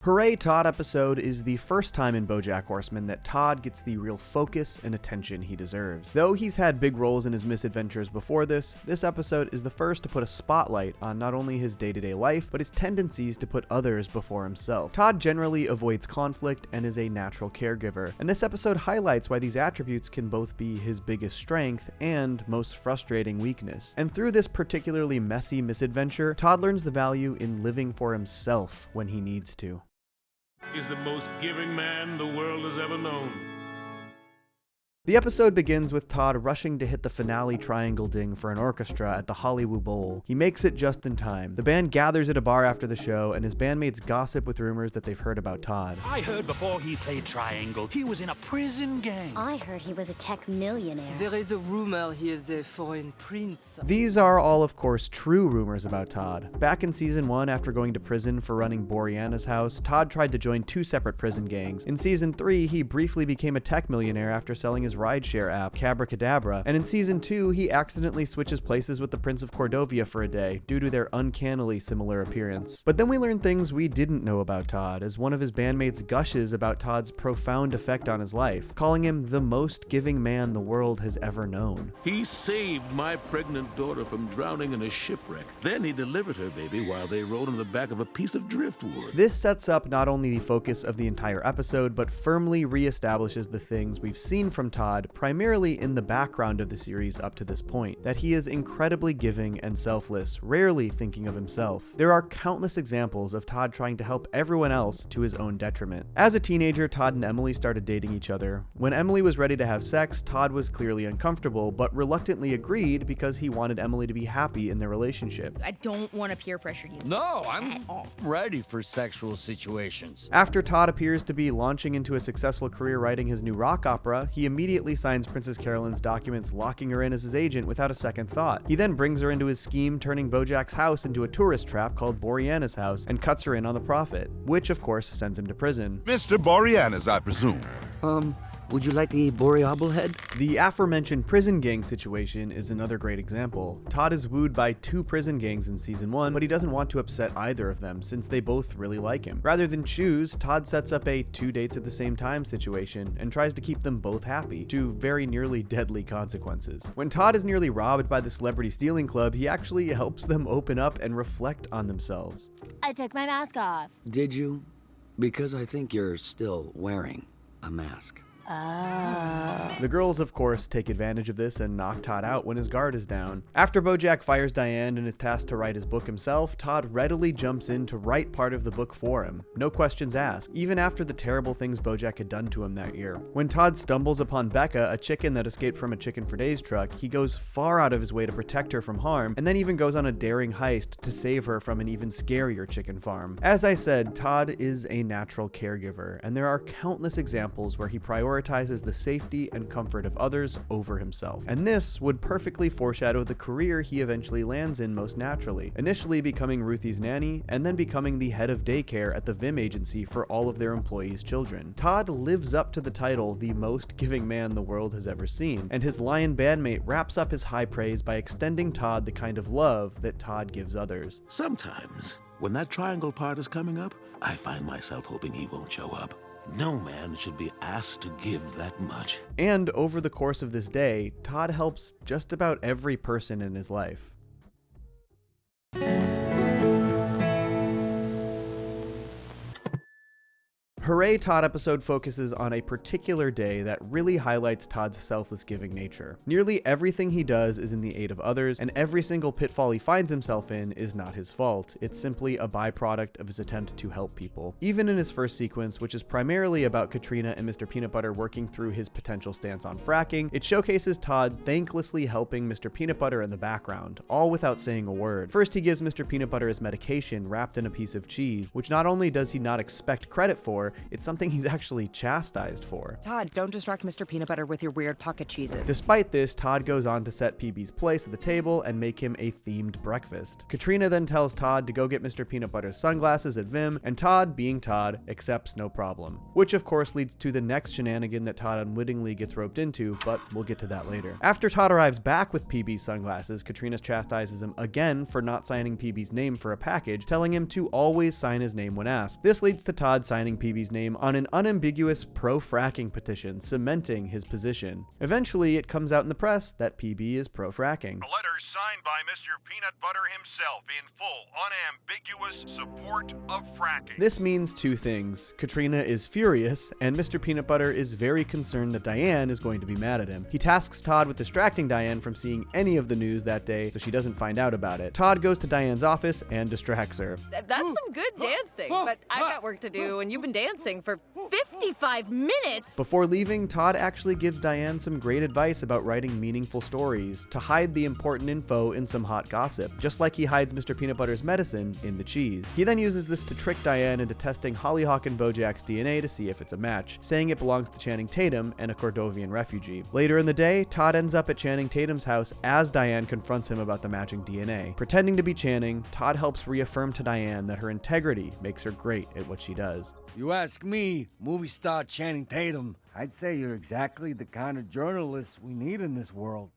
Hooray Todd episode is the first time in BoJack Horseman that Todd gets the real focus and attention he deserves. Though he's had big roles in his misadventures before this episode is the first to put a spotlight on not only his day-to-day life, but his tendencies to put others before himself. Todd generally avoids conflict and is a natural caregiver, and this episode highlights why these attributes can both be his biggest strength and most frustrating weakness. And through this particularly messy misadventure, Todd learns the value in living for himself when he needs to. Is the most giving man the world has ever known. The episode begins with Todd rushing to hit the finale triangle ding for an orchestra at the Hollywood Bowl. He makes it just in time. The band gathers at a bar after the show, and his bandmates gossip with rumors that they've heard about Todd. I heard before he played triangle, he was in a prison gang. I heard he was a tech millionaire. There is a rumor he is a foreign prince. These are all, of course, true rumors about Todd. Back in season 1, after going to prison for running Boreanaz's house, Todd tried to join 2 separate prison gangs. In season 3, he briefly became a tech millionaire after selling his rideshare app, Cabracadabra, and in season 2, he accidentally switches places with the Prince of Cordovia for a day, due to their uncannily similar appearance. But then we learn things we didn't know about Todd, as one of his bandmates gushes about Todd's profound effect on his life, calling him the most giving man the world has ever known. He saved my pregnant daughter from drowning in a shipwreck. Then he delivered her baby while they rode on the back of a piece of driftwood. This sets up not only the focus of the entire episode, but firmly reestablishes the things we've seen from Todd primarily in the background of the series up to this point, that he is incredibly giving and selfless, rarely thinking of himself. There are countless examples of Todd trying to help everyone else to his own detriment. As a teenager, Todd and Emily started dating each other. When Emily was ready to have sex, Todd was clearly uncomfortable, but reluctantly agreed because he wanted Emily to be happy in their relationship. I don't want to peer pressure you. No, I'm ready for sexual situations. After Todd appears to be launching into a successful career writing his new rock opera, he immediately signs Princess Carolyn's documents, locking her in as his agent without a second thought. He then brings her into his scheme, turning BoJack's house into a tourist trap called Boreanaz's house, and cuts her in on the profit, which of course sends him to prison. Mr. Boreanaz, I presume. Would you like a boreable head? The aforementioned prison gang situation is another great example. Todd is wooed by 2 prison gangs in season 1, but he doesn't want to upset either of them since they both really like him. Rather than choose, Todd sets up a 2 dates at the same time situation and tries to keep them both happy, to very nearly deadly consequences. When Todd is nearly robbed by the celebrity stealing club, he actually helps them open up and reflect on themselves. I took my mask off. Did you? Because I think you're still wearing a mask. Oh. The girls, of course, take advantage of this and knock Todd out when his guard is down. After BoJack fires Diane and is tasked to write his book himself, Todd readily jumps in to write part of the book for him. No questions asked, even after the terrible things BoJack had done to him that year. When Todd stumbles upon Becca, a chicken that escaped from a Chicken for Days truck, he goes far out of his way to protect her from harm, and then even goes on a daring heist to save her from an even scarier chicken farm. As I said, Todd is a natural caregiver, and there are countless examples where he prioritizes the safety and comfort of others over himself. And this would perfectly foreshadow the career he eventually lands in most naturally, initially becoming Ruthie's nanny, and then becoming the head of daycare at the Vim agency for all of their employees' children. Todd lives up to the title, the most giving man the world has ever seen, and his Lion bandmate wraps up his high praise by extending Todd the kind of love that Todd gives others. Sometimes, when that triangle part is coming up, I find myself hoping he won't show up. No man should be asked to give that much. And over the course of this day, Todd helps just about every person in his life. Hooray Todd episode focuses on a particular day that really highlights Todd's selfless giving nature. Nearly everything he does is in the aid of others, and every single pitfall he finds himself in is not his fault. It's simply a byproduct of his attempt to help people. Even in his first sequence, which is primarily about Katrina and Mr. Peanut Butter working through his potential stance on fracking, it showcases Todd thanklessly helping Mr. Peanut Butter in the background, all without saying a word. First, he gives Mr. Peanut Butter his medication wrapped in a piece of cheese, which not only does he not expect credit for, it's something he's actually chastised for. Todd, don't distract Mr. Peanut Butter with your weird pocket cheeses. Despite this, Todd goes on to set PB's place at the table and make him a themed breakfast. Katrina then tells Todd to go get Mr. Peanut Butter's sunglasses at Vim, and Todd, being Todd, accepts no problem. Which of course leads to the next shenanigan that Todd unwittingly gets roped into, but we'll get to that later. After Todd arrives back with PB's sunglasses, Katrina chastises him again for not signing PB's name for a package, telling him to always sign his name when asked. This leads to Todd signing PB's name on an unambiguous pro-fracking petition, cementing his position. Eventually, it comes out in the press that PB is pro-fracking. A letter signed by Mr. Peanut Butter himself in full, unambiguous support of fracking. This means two things. Katrina is furious, and Mr. Peanut Butter is very concerned that Diane is going to be mad at him. He tasks Todd with distracting Diane from seeing any of the news that day so she doesn't find out about it. Todd goes to Diane's office and distracts her. That's some good dancing, but I've got work to do, and you've been dancing for 55 minutes! Before leaving, Todd actually gives Diane some great advice about writing meaningful stories, to hide the important info in some hot gossip, just like he hides Mr. Peanut Butter's medicine in the cheese. He then uses this to trick Diane into testing Hollyhock and BoJack's DNA to see if it's a match, saying it belongs to Channing Tatum and a Cordovian refugee. Later in the day, Todd ends up at Channing Tatum's house as Diane confronts him about the matching DNA. Pretending to be Channing, Todd helps reaffirm to Diane that her integrity makes her great at what she does. You ask me, movie star Channing Tatum, I'd say you're exactly the kind of journalist we need in this world.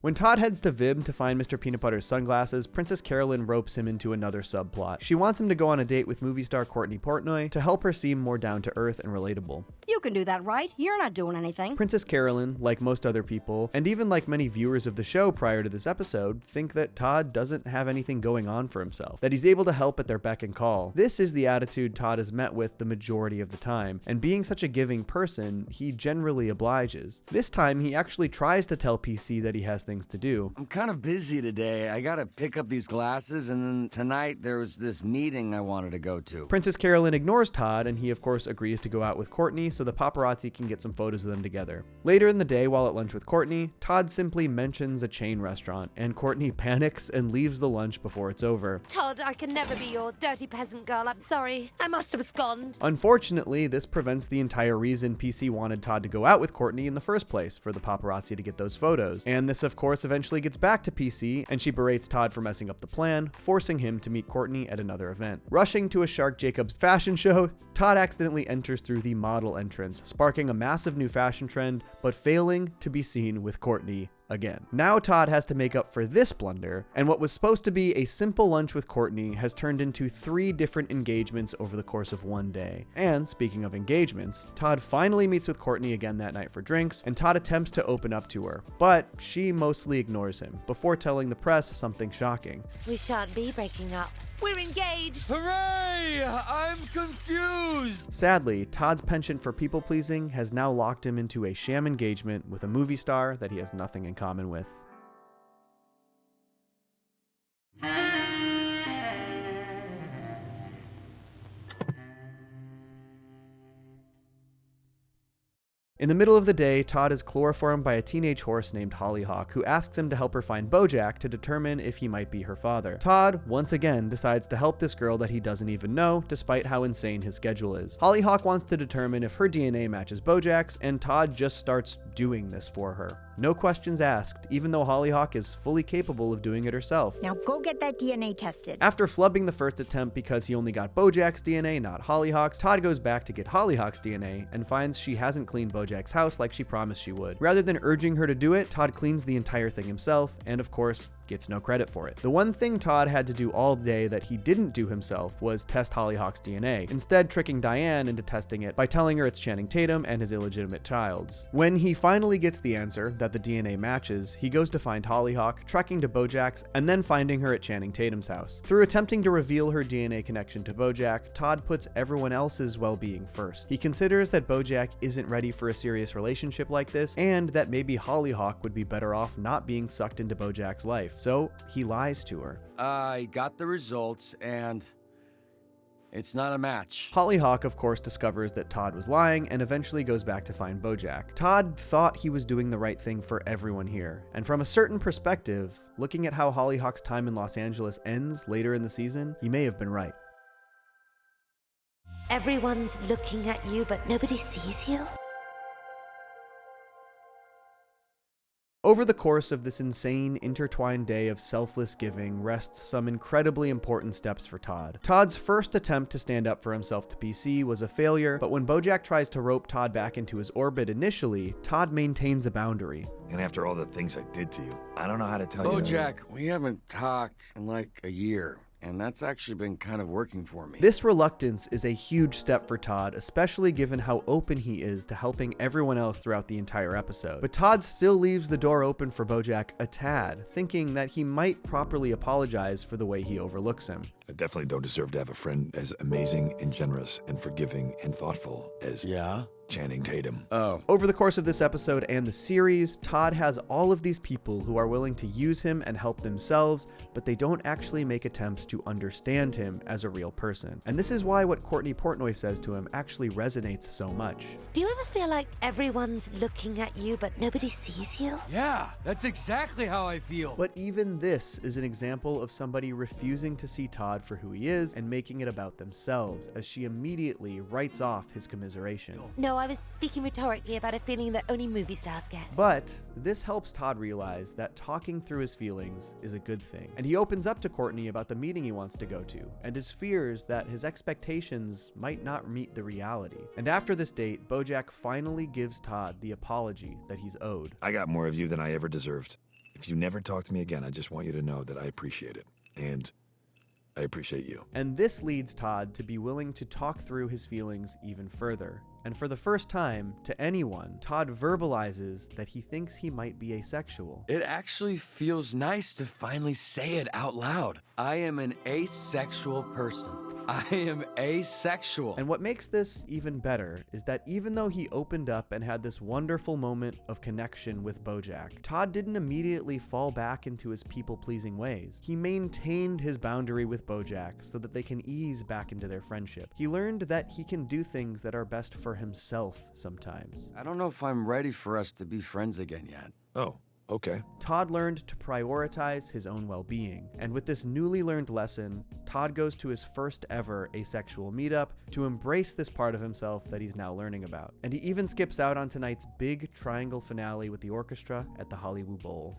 When Todd heads to Vib to find Mr. Peanut Butter's sunglasses, Princess Carolyn ropes him into another subplot. She wants him to go on a date with movie star Courtney Portnoy to help her seem more down-to-earth and relatable. You can do that, right? You're not doing anything. Princess Carolyn, like most other people, and even like many viewers of the show prior to this episode, think that Todd doesn't have anything going on for himself, that he's able to help at their beck and call. This is the attitude Todd is met with the majority of the time, and being such a giving person, he generally obliges. This time, he actually tries to tell PC that he has things to do. I'm kind of busy today. I gotta pick up these glasses, and then tonight there was this meeting I wanted to go to. Princess Carolyn ignores Todd, and he of course agrees to go out with Courtney so the paparazzi can get some photos of them together. Later in the day, while at lunch with Courtney, Todd simply mentions a chain restaurant, and Courtney panics and leaves the lunch before it's over. Todd, I can never be your dirty peasant girl. I'm sorry. I must have absconded. Unfortunately, this prevents the entire reason PC wanted Todd to go out with Courtney in the first place, for the paparazzi to get those photos. And this of course eventually gets back to PC, and she berates Todd for messing up the plan, forcing him to meet Courtney at another event. Rushing to a Shark Jacobs fashion show, Todd accidentally enters through the model entrance, sparking a massive new fashion trend, but failing to be seen with Courtney again. Now Todd has to make up for this blunder, and what was supposed to be a simple lunch with Courtney has turned into 3 different engagements over the course of one day. And speaking of engagements, Todd finally meets with Courtney again that night for drinks, and Todd attempts to open up to her, but she mostly ignores him, before telling the press something shocking. We shan't be breaking up. We're engaged. Hooray! I'm confused! Sadly, Todd's penchant for people-pleasing has now locked him into a sham engagement with a movie star that he has nothing in common with. In the middle of the day, Todd is chloroformed by a teenage horse named Hollyhock, who asks him to help her find BoJack to determine if he might be her father. Todd, once again, decides to help this girl that he doesn't even know, despite how insane his schedule is. Hollyhock wants to determine if her DNA matches BoJack's, and Todd just starts doing this for her. No questions asked, even though Hollyhock is fully capable of doing it herself. Now go get that DNA tested. After flubbing the first attempt because he only got BoJack's DNA, not Hollyhock's, Todd goes back to get Hollyhock's DNA and finds she hasn't cleaned BoJack's house like she promised she would. Rather than urging her to do it, Todd cleans the entire thing himself, and of course, gets no credit for it. The one thing Todd had to do all day that he didn't do himself was test Hollyhock's DNA, instead tricking Diane into testing it by telling her it's Channing Tatum and his illegitimate child's. When he finally gets the answer that the DNA matches, he goes to find Hollyhock, trekking to BoJack's, and then finding her at Channing Tatum's house. Through attempting to reveal her DNA connection to BoJack, Todd puts everyone else's well-being first. He considers that BoJack isn't ready for a serious relationship like this, and that maybe Hollyhock would be better off not being sucked into BoJack's life. So he lies to her. I got the results, and It's not a match. Hollyhock, of course, discovers that Todd was lying and eventually goes back to find BoJack. Todd thought he was doing the right thing for everyone here, and from a certain perspective, looking at how Hollyhock's time in Los Angeles ends later in the season, he may have been right. Everyone's looking at you, but nobody sees you? Over the course of this insane, intertwined day of selfless giving rests some incredibly important steps for Todd. Todd's first attempt to stand up for himself to PC was a failure, but when BoJack tries to rope Todd back into his orbit initially, Todd maintains a boundary. And after all the things I did to you, I don't know how to tell you. BoJack, we haven't talked in like a year. And that's actually been kind of working for me. This reluctance is a huge step for Todd, especially given how open he is to helping everyone else throughout the entire episode. But Todd still leaves the door open for BoJack a tad, thinking that he might properly apologize for the way he overlooks him. I definitely don't deserve to have a friend as amazing and generous and forgiving and thoughtful as Channing Tatum. Over the course of this episode and the series, Todd has all of these people who are willing to use him and help themselves, but they don't actually make attempts to understand him as a real person. And this is why what Courtney Portnoy says to him actually resonates so much. Do you ever feel like everyone's looking at you, but nobody sees you? Yeah, that's exactly how I feel. But even this is an example of somebody refusing to see Todd for who he is and making it about themselves, as she immediately writes off his commiseration. No, I was speaking rhetorically about a feeling that only movie stars get. But this helps Todd realize that talking through his feelings is a good thing. And he opens up to Courtney about the meeting he wants to go to, and his fears that his expectations might not meet the reality. And after this date, BoJack finally gives Todd the apology that he's owed. I got more of you than I ever deserved. If you never talk to me again, I just want you to know that I appreciate it. And I appreciate you. And this leads Todd to be willing to talk through his feelings even further. And for the first time, to anyone, Todd verbalizes that he thinks he might be asexual. It actually feels nice to finally say it out loud. I am an asexual person. I am asexual. And what makes this even better is that even though he opened up and had this wonderful moment of connection with BoJack, Todd didn't immediately fall back into his people-pleasing ways. He maintained his boundary with BoJack so that they can ease back into their friendship. He learned that he can do things that are best for himself sometimes. I don't know if I'm ready for us to be friends again yet. Oh. Okay. Todd learned to prioritize his own well-being, and with this newly learned lesson, Todd goes to his first ever asexual meetup to embrace this part of himself that he's now learning about. And he even skips out on tonight's big triangle finale with the orchestra at the Hollywood Bowl.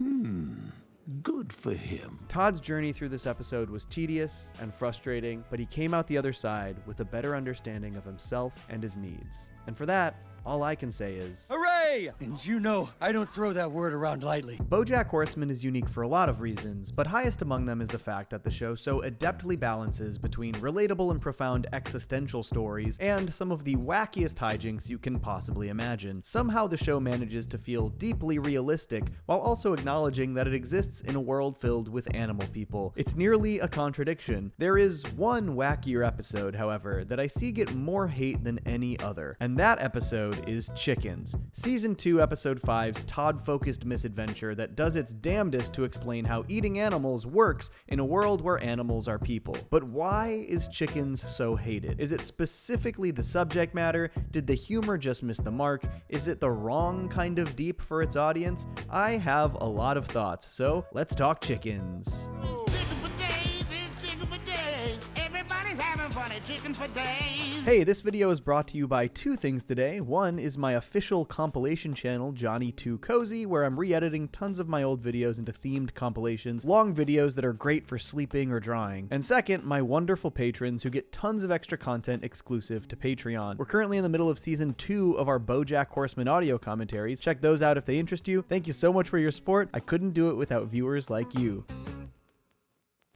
Good for him. Todd's journey through this episode was tedious and frustrating, but he came out the other side with a better understanding of himself and his needs. And for that, all I can say is, hooray! And you know, I don't throw that word around lightly. BoJack Horseman is unique for a lot of reasons, but highest among them is the fact that the show so adeptly balances between relatable and profound existential stories and some of the wackiest hijinks you can possibly imagine. Somehow the show manages to feel deeply realistic while also acknowledging that it exists in a world filled with animal people. It's nearly a contradiction. There is one wackier episode, however, that I see get more hate than any other, and that episode is Chickens, Season 2, Episode 5's Todd-focused misadventure that does its damnedest to explain how eating animals works in a world where animals are people. But why is Chickens so hated? Is it specifically the subject matter? Did the humor just miss the mark? Is it the wrong kind of deep for its audience? I have a lot of thoughts, so let's talk Chickens. Chicken for days. Hey, this video is brought to you by two things today. One is my official compilation channel, Johnny Too Cozy, where I'm re-editing tons of my old videos into themed compilations, long videos that are great for sleeping or drawing. And second, my wonderful patrons who get tons of extra content exclusive to Patreon. We're currently in the middle of Season 2 of our BoJack Horseman audio commentaries. Check those out if they interest you. Thank you so much for your support. I couldn't do it without viewers like you.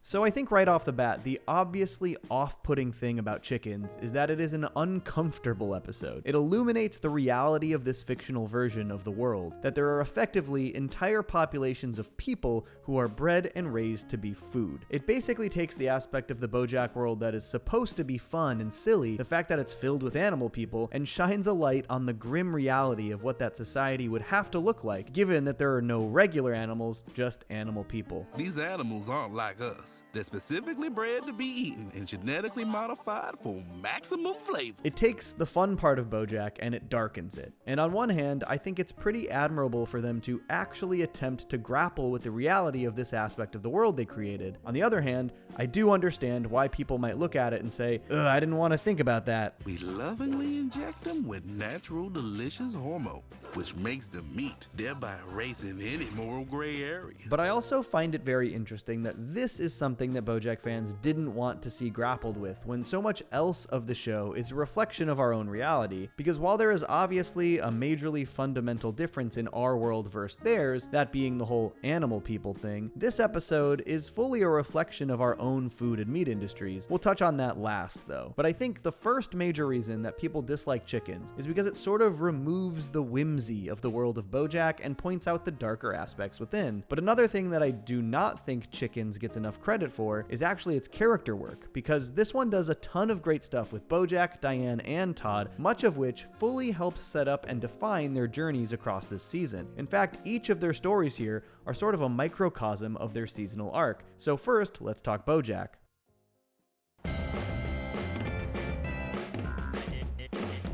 So I think right off the bat, the obviously off-putting thing about Chickens is that it is an uncomfortable episode. It illuminates the reality of this fictional version of the world, that there are effectively entire populations of people who are bred and raised to be food. It basically takes the aspect of the BoJack world that is supposed to be fun and silly, the fact that it's filled with animal people, and shines a light on the grim reality of what that society would have to look like, given that there are no regular animals, just animal people. These animals aren't like us. sauce. They're specifically bred to be eaten and genetically modified for maximum flavor. It takes the fun part of BoJack and it darkens it. And on one hand, I think it's pretty admirable for them to actually attempt to grapple with the reality of this aspect of the world they created. On the other hand, I do understand why people might look at it and say, ugh, I didn't want to think about that. We lovingly inject them with natural, delicious hormones, which makes them meat, thereby erasing any moral gray area. But I also find it very interesting that this is something that BoJack fans didn't want to see grappled with, when so much else of the show is a reflection of our own reality. Because while there is obviously a majorly fundamental difference in our world versus theirs, that being the whole animal people thing, this episode is fully a reflection of our own food and meat industries. We'll touch on that last though. But I think the first major reason that people dislike chickens is because it sort of removes the whimsy of the world of BoJack and points out the darker aspects within. But another thing that I do not think Chickens gets enough credit for is actually its character work, because this one does a ton of great stuff with BoJack, Diane, and Todd, much of which fully helps set up and define their journeys across this season. In fact, each of their stories here are sort of a microcosm of their seasonal arc. So first, let's talk BoJack.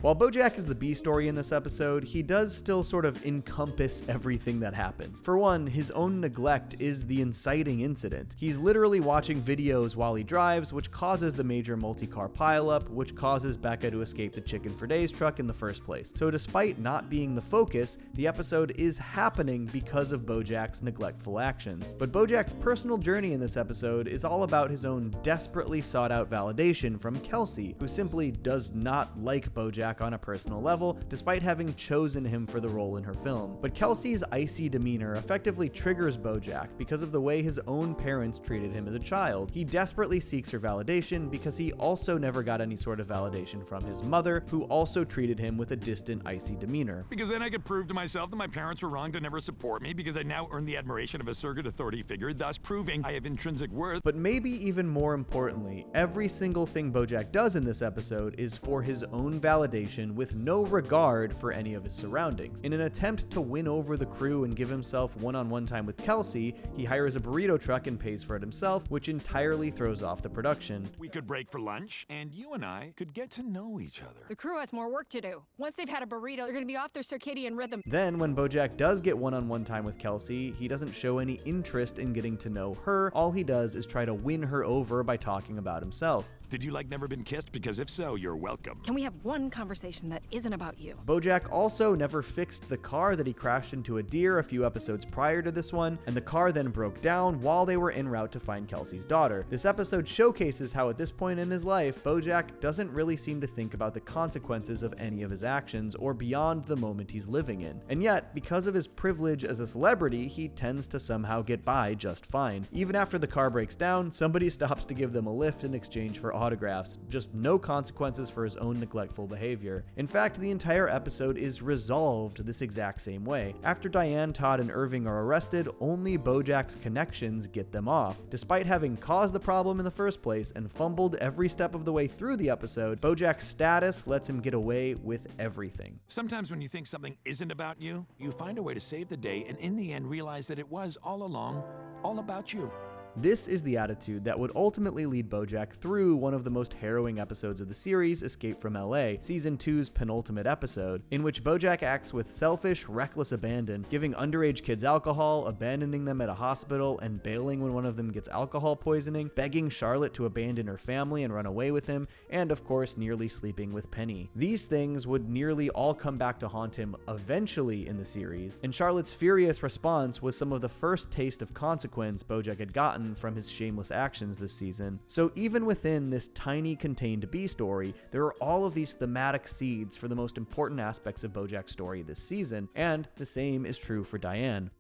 While BoJack is the B story in this episode, he does still sort of encompass everything that happens. For one, his own neglect is the inciting incident. He's literally watching videos while he drives, which causes the major multi-car pileup, which causes Becca to escape the Chicken for Days truck in the first place. So despite not being the focus, the episode is happening because of BoJack's neglectful actions. But BoJack's personal journey in this episode is all about his own desperately sought out validation from Kelsey, who simply does not like BoJack on a personal level, despite having chosen him for the role in her film. But Kelsey's icy demeanor effectively triggers BoJack because of the way his own parents treated him as a child. He desperately seeks her validation because he also never got any sort of validation from his mother, who also treated him with a distant, icy demeanor. Because then I could prove to myself that my parents were wrong to never support me, because I now earn the admiration of a surrogate authority figure, thus proving I have intrinsic worth. But maybe even more importantly, every single thing BoJack does in this episode is for his own validation, with no regard for any of his surroundings. In an attempt to win over the crew and give himself one-on-one time with Kelsey, he hires a burrito truck and pays for it himself, which entirely throws off the production. We could break for lunch, and you and I could get to know each other. The crew has more work to do. Once they've had a burrito, they're going to be off their circadian rhythm. Then, when BoJack does get one-on-one time with Kelsey, he doesn't show any interest in getting to know her. All he does is try to win her over by talking about himself. Did you like Never Been Kissed? Because if so, you're welcome. Can we have one conversation that isn't about you? BoJack also never fixed the car that he crashed into a deer a few episodes prior to this one, and the car then broke down while they were en route to find Kelsey's daughter. This episode showcases how at this point in his life, BoJack doesn't really seem to think about the consequences of any of his actions or beyond the moment he's living in. And yet, because of his privilege as a celebrity, he tends to somehow get by just fine. Even after the car breaks down, somebody stops to give them a lift in exchange for autographs, just no consequences for his own neglectful behavior. In fact, the entire episode is resolved this exact same way. After Diane, Todd, and Irving are arrested, only BoJack's connections get them off. Despite having caused the problem in the first place and fumbled every step of the way through the episode, BoJack's status lets him get away with everything. Sometimes when you think something isn't about you, you find a way to save the day and in the end realize that it was all along all about you. This is the attitude that would ultimately lead BoJack through one of the most harrowing episodes of the series, Escape from LA, Season 2's penultimate episode, in which BoJack acts with selfish, reckless abandon, giving underage kids alcohol, abandoning them at a hospital, and bailing when one of them gets alcohol poisoning, begging Charlotte to abandon her family and run away with him, and of course nearly sleeping with Penny. These things would nearly all come back to haunt him eventually in the series, and Charlotte's furious response was some of the first taste of consequence BoJack had gotten from his shameless actions this season. So even within this tiny contained B story, there are all of these thematic seeds for the most important aspects of BoJack's story this season, and the same is true for Diane.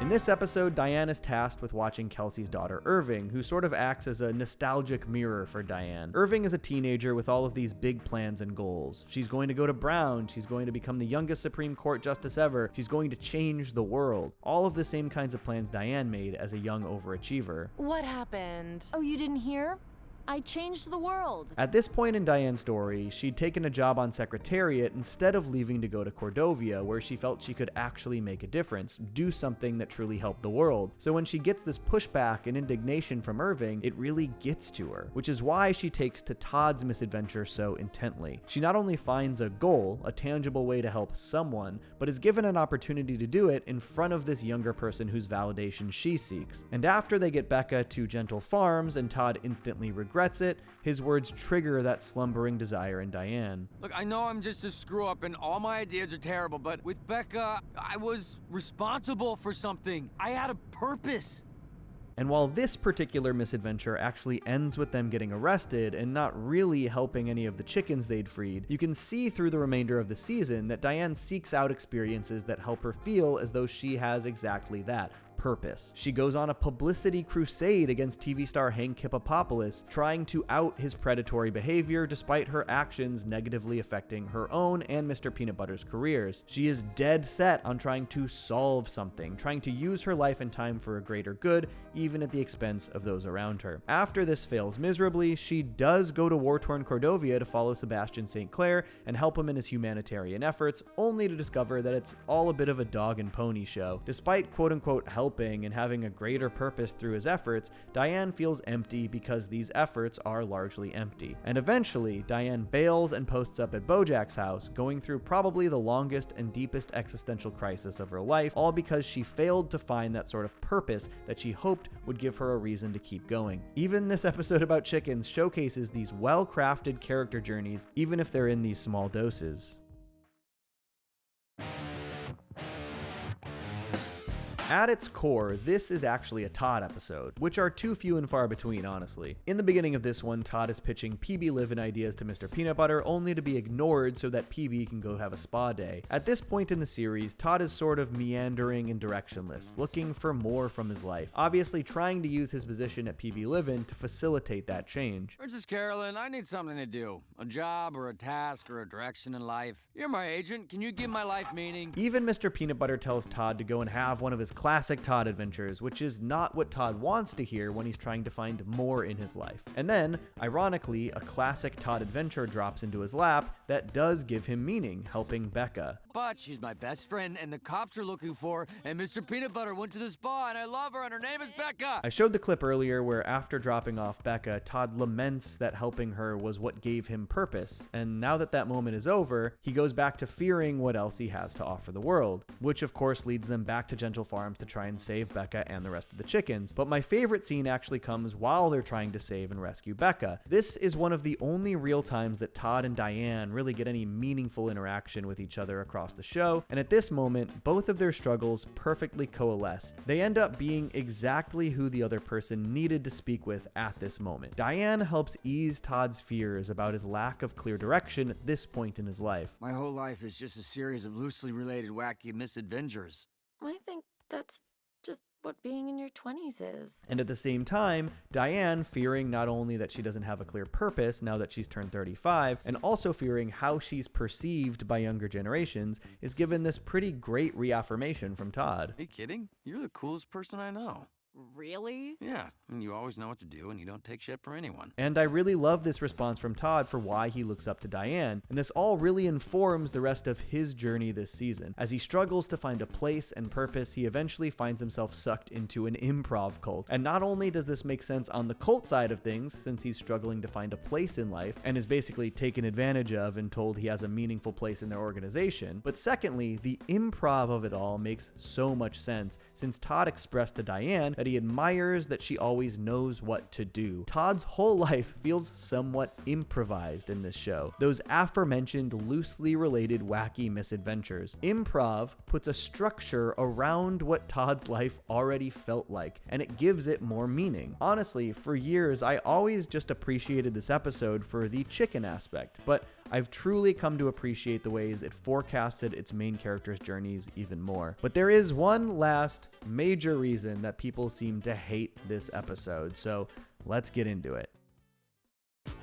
In this episode, Diane is tasked with watching Kelsey's daughter, Irving, who sort of acts as a nostalgic mirror for Diane. Irving is a teenager with all of these big plans and goals. She's going to go to Brown, she's going to become the youngest Supreme Court justice ever, she's going to change the world. All of the same kinds of plans Diane made as a young overachiever. What happened? Oh, you didn't hear? I changed the world. At this point in Diane's story, she'd taken a job on Secretariat instead of leaving to go to Cordovia, where she felt she could actually make a difference, do something that truly helped the world. So when she gets this pushback and indignation from Irving, it really gets to her, which is why she takes to Todd's misadventure so intently. She not only finds a goal, a tangible way to help someone, but is given an opportunity to do it in front of this younger person whose validation she seeks. And after they get Becca to Gentle Farms and Todd instantly regrets it, his words trigger that slumbering desire in Diane. Look, I know I'm just a screw-up and all my ideas are terrible, but with Becca, I was responsible for something. I had a purpose. And while this particular misadventure actually ends with them getting arrested and not really helping any of the chickens they'd freed, you can see through the remainder of the season that Diane seeks out experiences that help her feel as though she has exactly that, purpose. She goes on a publicity crusade against TV star Hank Hippopopoulos, trying to out his predatory behavior despite her actions negatively affecting her own and Mr. Peanut Butter's careers. She is dead set on trying to solve something, trying to use her life and time for a greater good, even at the expense of those around her. After this fails miserably, she does go to war-torn Cordovia to follow Sebastian St. Clair and help him in his humanitarian efforts, only to discover that it's all a bit of a dog and pony show. Despite quote-unquote helping and having a greater purpose through his efforts, Diane feels empty because these efforts are largely empty. And eventually, Diane bails and posts up at BoJack's house, going through probably the longest and deepest existential crisis of her life, all because she failed to find that sort of purpose that she hoped would give her a reason to keep going. Even this episode about chickens showcases these well-crafted character journeys, even if they're in these small doses. At its core, this is actually a Todd episode, which are too few and far between, honestly. In the beginning of this one, Todd is pitching PB live-in ideas to Mr. Peanut Butter, only to be ignored so that PB can go have a spa day. At this point in the series, Todd is sort of meandering and directionless, looking for more from his life, obviously trying to use his position at PB Live-In to facilitate that change. Princess Carolyn, I need something to do. A job or a task or a direction in life. You're my agent. Can you give my life meaning? Even Mr. Peanut Butter tells Todd to go and have one of his classic Todd adventures, which is not what Todd wants to hear when he's trying to find more in his life. And then, ironically, a classic Todd adventure drops into his lap that does give him meaning, helping Becca. But she's my best friend and the cops are looking for her, and Mr. Peanut Butter went to the spa and I love her and her name is Becca. I showed the clip earlier where after dropping off Becca, Todd laments that helping her was what gave him purpose. And now that that moment is over, he goes back to fearing what else he has to offer the world, which of course leads them back to Gentle Farms to try and save Becca and the rest of the chickens. But my favorite scene actually comes while they're trying to save and rescue Becca. This is one of the only real times that Todd and Diane really get any meaningful interaction with each other across the show, and at this moment, both of their struggles perfectly coalesce. They end up being exactly who the other person needed to speak with at this moment. Diane helps ease Todd's fears about his lack of clear direction at this point in his life. My whole life is just a series of loosely related wacky misadventures. I think that's just what being in your 20s is. And at the same time, Diane, fearing not only that she doesn't have a clear purpose now that she's turned 35, and also fearing how she's perceived by younger generations, is given this pretty great reaffirmation from Todd. Are you kidding? You're the coolest person I know. Really? Yeah, and you always know what to do and you don't take shit from anyone. And I really love this response from Todd for why he looks up to Diane, and this all really informs the rest of his journey this season. As he struggles to find a place and purpose, he eventually finds himself sucked into an improv cult. And not only does this make sense on the cult side of things, since he's struggling to find a place in life and is basically taken advantage of and told he has a meaningful place in their organization, but secondly, the improv of it all makes so much sense, since Todd expressed to Diane that he admires that she always knows what to do. Todd's whole life feels somewhat improvised in this show. Those aforementioned loosely related wacky misadventures. Improv puts a structure around what Todd's life already felt like, and it gives it more meaning. Honestly, for years, I always just appreciated this episode for the chicken aspect, but I've truly come to appreciate the ways it forecasted its main characters' journeys even more. But there is one last major reason that people seem to hate this episode, so let's get into it.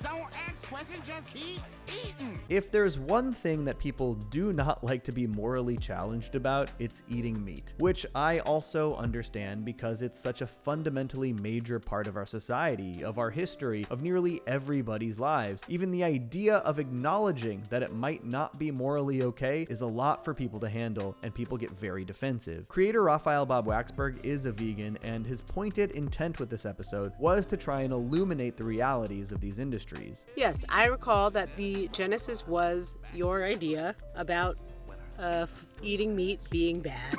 Don't ask question, just keep eating. If there's one thing that people do not like to be morally challenged about, it's eating meat, which I also understand because it's such a fundamentally major part of our society, of our history, of nearly everybody's lives. Even the idea of acknowledging that it might not be morally okay is a lot for people to handle, and people get very defensive. Creator Raphael Bob Waxberg is a vegan, and his pointed intent with this episode was to try and illuminate the realities of these industries. Yes, I recall that the genesis was your idea about eating meat being bad.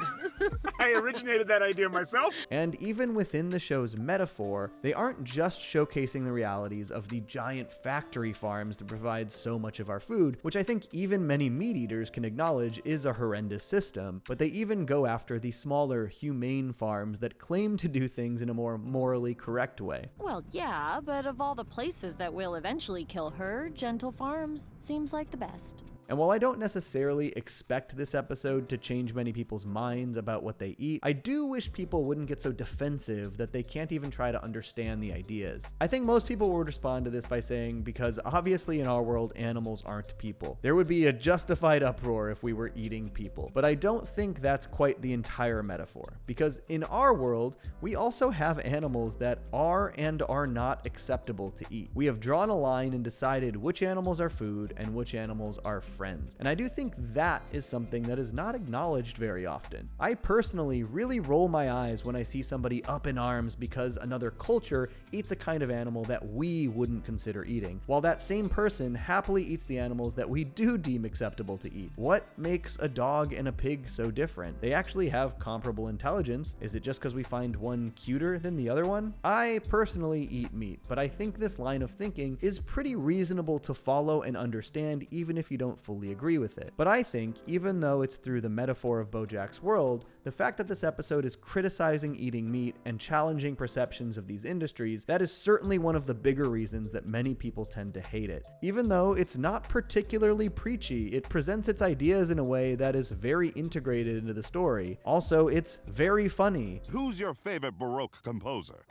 I originated that idea myself. And even within the show's metaphor, they aren't just showcasing the realities of the giant factory farms that provide so much of our food, which I think even many meat eaters can acknowledge is a horrendous system, but they even go after the smaller, humane farms that claim to do things in a more morally correct way. Well, yeah, but of all the places that will eventually kill her, Gentle Farms seems like the best. And while I don't necessarily expect this episode to change many people's minds about what they eat, I do wish people wouldn't get so defensive that they can't even try to understand the ideas. I think most people would respond to this by saying, because obviously in our world, animals aren't people. There would be a justified uproar if we were eating people. But I don't think that's quite the entire metaphor, because in our world, we also have animals that are and are not acceptable to eat. We have drawn a line and decided which animals are food and which animals are friends. And I do think that is something that is not acknowledged very often. I personally really roll my eyes when I see somebody up in arms because another culture eats a kind of animal that we wouldn't consider eating, while that same person happily eats the animals that we do deem acceptable to eat. What makes a dog and a pig so different? They actually have comparable intelligence. Is it just because we find one cuter than the other one? I personally eat meat, but I think this line of thinking is pretty reasonable to follow and understand even if you don't fully agree with it. But I think, even though it's through the metaphor of BoJack's world, the fact that this episode is criticizing eating meat and challenging perceptions of these industries, that is certainly one of the bigger reasons that many people tend to hate it. Even though it's not particularly preachy, it presents its ideas in a way that is very integrated into the story. Also, it's very funny. Who's your favorite Baroque composer?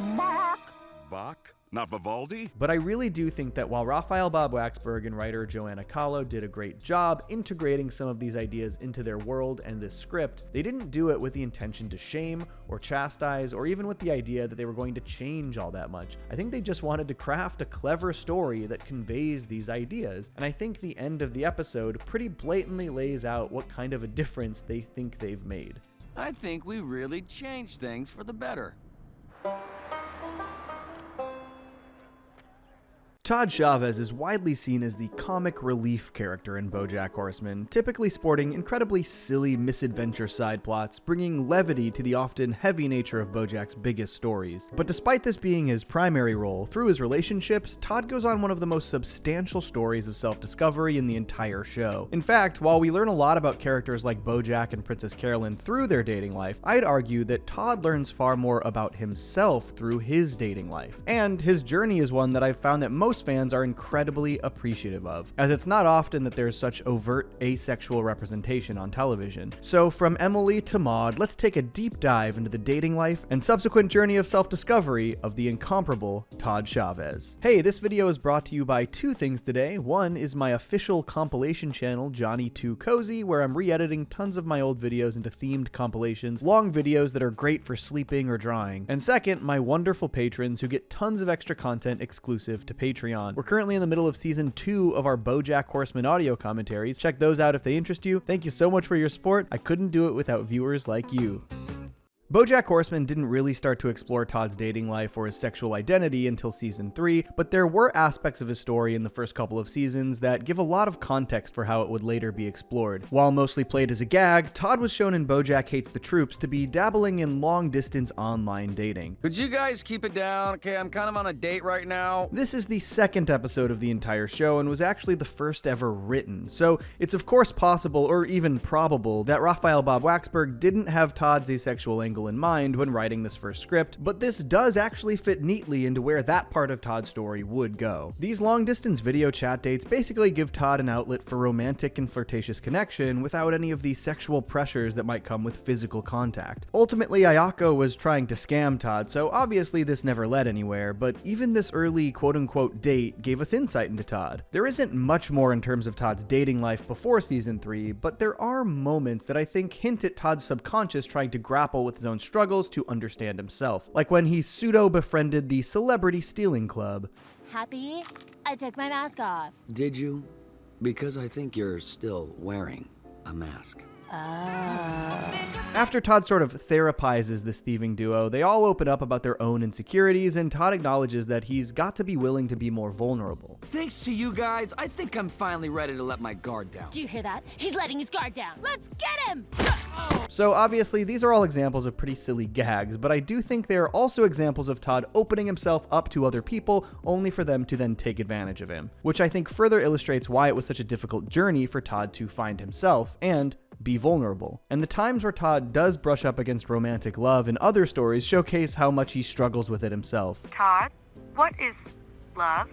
Bach? Not Vivaldi? But I really do think that while Raphael Bob Waxberg and writer Joanna Kahlo did a great job integrating some of these ideas into their world and this script, they didn't do it with the intention to shame or chastise or even with the idea that they were going to change all that much. I think they just wanted to craft a clever story that conveys these ideas, and I think the end of the episode pretty blatantly lays out what kind of a difference they think they've made. I think we really changed things for the better. Todd Chavez is widely seen as the comic relief character in BoJack Horseman, typically sporting incredibly silly misadventure side plots, bringing levity to the often heavy nature of BoJack's biggest stories. But despite this being his primary role, through his relationships, Todd goes on one of the most substantial stories of self-discovery in the entire show. In fact, while we learn a lot about characters like BoJack and Princess Carolyn through their dating life, I'd argue that Todd learns far more about himself through his dating life. And his journey is one that I've found that most fans are incredibly appreciative of, as it's not often that there's such overt asexual representation on television. So from Emily to Maud, let's take a deep dive into the dating life and subsequent journey of self-discovery of the incomparable Todd Chavez. Hey, this video is brought to you by two things today. One is my official compilation channel, Johnny Too Cozy, where I'm re-editing tons of my old videos into themed compilations, long videos that are great for sleeping or drawing. And second, my wonderful patrons who get tons of extra content exclusive to Patreon. We're currently in the middle of season 2 of our BoJack Horseman audio commentaries. Check those out if they interest you. Thank you so much for your support. I couldn't do it without viewers like you. BoJack Horseman didn't really start to explore Todd's dating life or his sexual identity until season 3, but there were aspects of his story in the first couple of seasons that give a lot of context for how it would later be explored. While mostly played as a gag, Todd was shown in BoJack Hates the Troops to be dabbling in long-distance online dating. Could you guys keep it down? Okay, I'm kind of on a date right now. This is the second episode of the entire show and was actually the first ever written, so it's of course possible, or even probable, that Raphael Bob Waxberg didn't have Todd's asexual angle angle in mind when writing this first script, but this does actually fit neatly into where that part of Todd's story would go. These long-distance video chat dates basically give Todd an outlet for romantic and flirtatious connection without any of the sexual pressures that might come with physical contact. Ultimately, Ayako was trying to scam Todd, so obviously this never led anywhere, but even this early quote-unquote date gave us insight into Todd. There isn't much more in terms of Todd's dating life before season 3, but there are moments that I think hint at Todd's subconscious trying to grapple with his own struggles to understand himself, like when he pseudo-befriended the Celebrity Stealing Club. Happy? I took my mask off. Did you? Because I think you're still wearing a mask. After Todd sort of therapizes this thieving duo, they all open up about their own insecurities, and Todd acknowledges that he's got to be willing to be more vulnerable. Thanks to you guys, I think I'm finally ready to let my guard down. Do you hear that? He's letting his guard down. Let's get him! So obviously, these are all examples of pretty silly gags, but I do think they are also examples of Todd opening himself up to other people, only for them to then take advantage of him, which I think further illustrates why it was such a difficult journey for Todd to find himself and be vulnerable. And the times where Todd does brush up against romantic love in other stories showcase how much he struggles with it himself. Todd, what is love?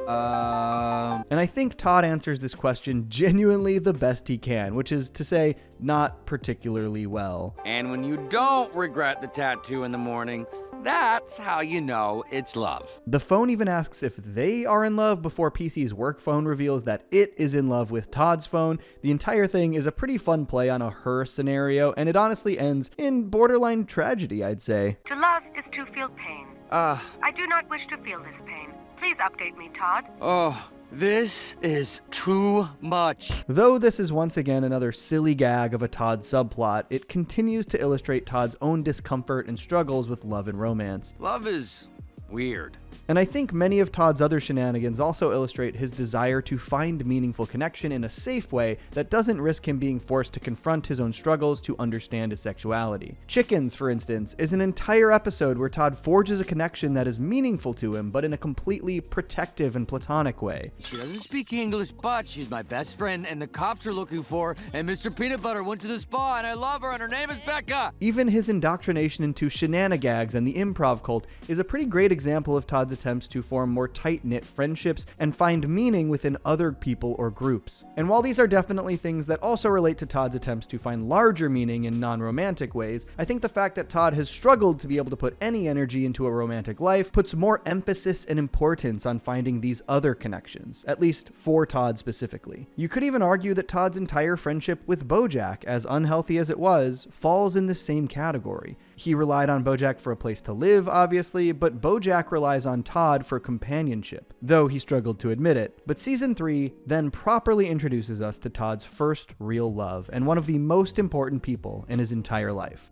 And I think Todd answers this question genuinely the best he can, which is to say, not particularly well. And when you don't regret the tattoo in the morning, that's how you know it's love. The phone even asks if they are in love before PC's work phone reveals that it is in love with Todd's phone. The entire thing is a pretty fun play on a her scenario, and it honestly ends in borderline tragedy, I'd say. To love is to feel pain. I do not wish to feel this pain. Please update me, Todd. Oh, this is too much. Though this is once again another silly gag of a Todd subplot, it continues to illustrate Todd's own discomfort and struggles with love and romance. Love is weird. And I think many of Todd's other shenanigans also illustrate his desire to find meaningful connection in a safe way that doesn't risk him being forced to confront his own struggles to understand his sexuality. Chickens, for instance, is an entire episode where Todd forges a connection that is meaningful to him, but in a completely protective and platonic way. She doesn't speak English, but she's my best friend, and the cops are looking for her, and Mr. Peanut Butter went to the spa, and I love her, and her name is Becca. Even his indoctrination into shenanigans and the improv cult is a pretty great example of Todd's attempts to form more tight-knit friendships and find meaning within other people or groups. And while these are definitely things that also relate to Todd's attempts to find larger meaning in non-romantic ways, I think the fact that Todd has struggled to be able to put any energy into a romantic life puts more emphasis and importance on finding these other connections, at least for Todd specifically. You could even argue that Todd's entire friendship with BoJack, as unhealthy as it was, falls in the same category. He relied on BoJack for a place to live, obviously, but BoJack relies on Todd for companionship, though he struggled to admit it. But season 3 then properly introduces us to Todd's first real love, and one of the most important people in his entire life.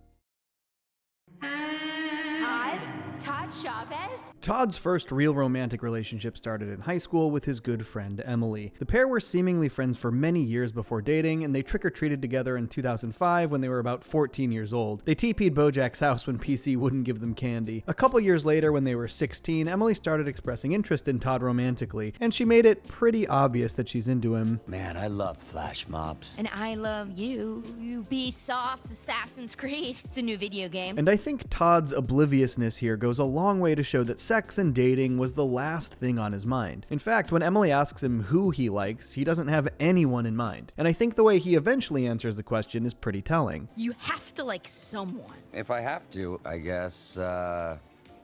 Todd Chavez? Todd's first real romantic relationship started in high school with his good friend Emily. The pair were seemingly friends for many years before dating, and they trick-or-treated together in 2005 when they were about 14 years old. They TP'd BoJack's house when PC wouldn't give them candy. A couple years later, when they were 16, Emily started expressing interest in Todd romantically, and she made it pretty obvious that she's into him. Man, I love flash mobs. And I love you. Ubisoft's Assassin's Creed. It's a new video game. And I think Todd's obliviousness here goes a long way to show that sex and dating was the last thing on his mind. In fact, when Emily asks him who he likes, he doesn't have anyone in mind. And I think the way he eventually answers the question is pretty telling. You have to like someone. If I have to, I guess,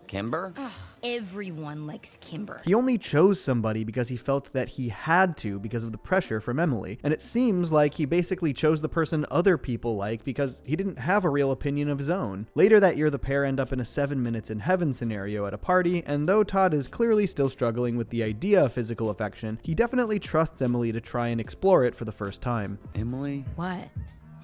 Kimber? Ugh, everyone likes Kimber. He only chose somebody because he felt that he had to because of the pressure from Emily. And it seems like he basically chose the person other people like because he didn't have a real opinion of his own. Later that year, the pair end up in a 7 minutes in heaven scenario at a party, and though Todd is clearly still struggling with the idea of physical affection, he definitely trusts Emily to try and explore it for the first time. Emily? What?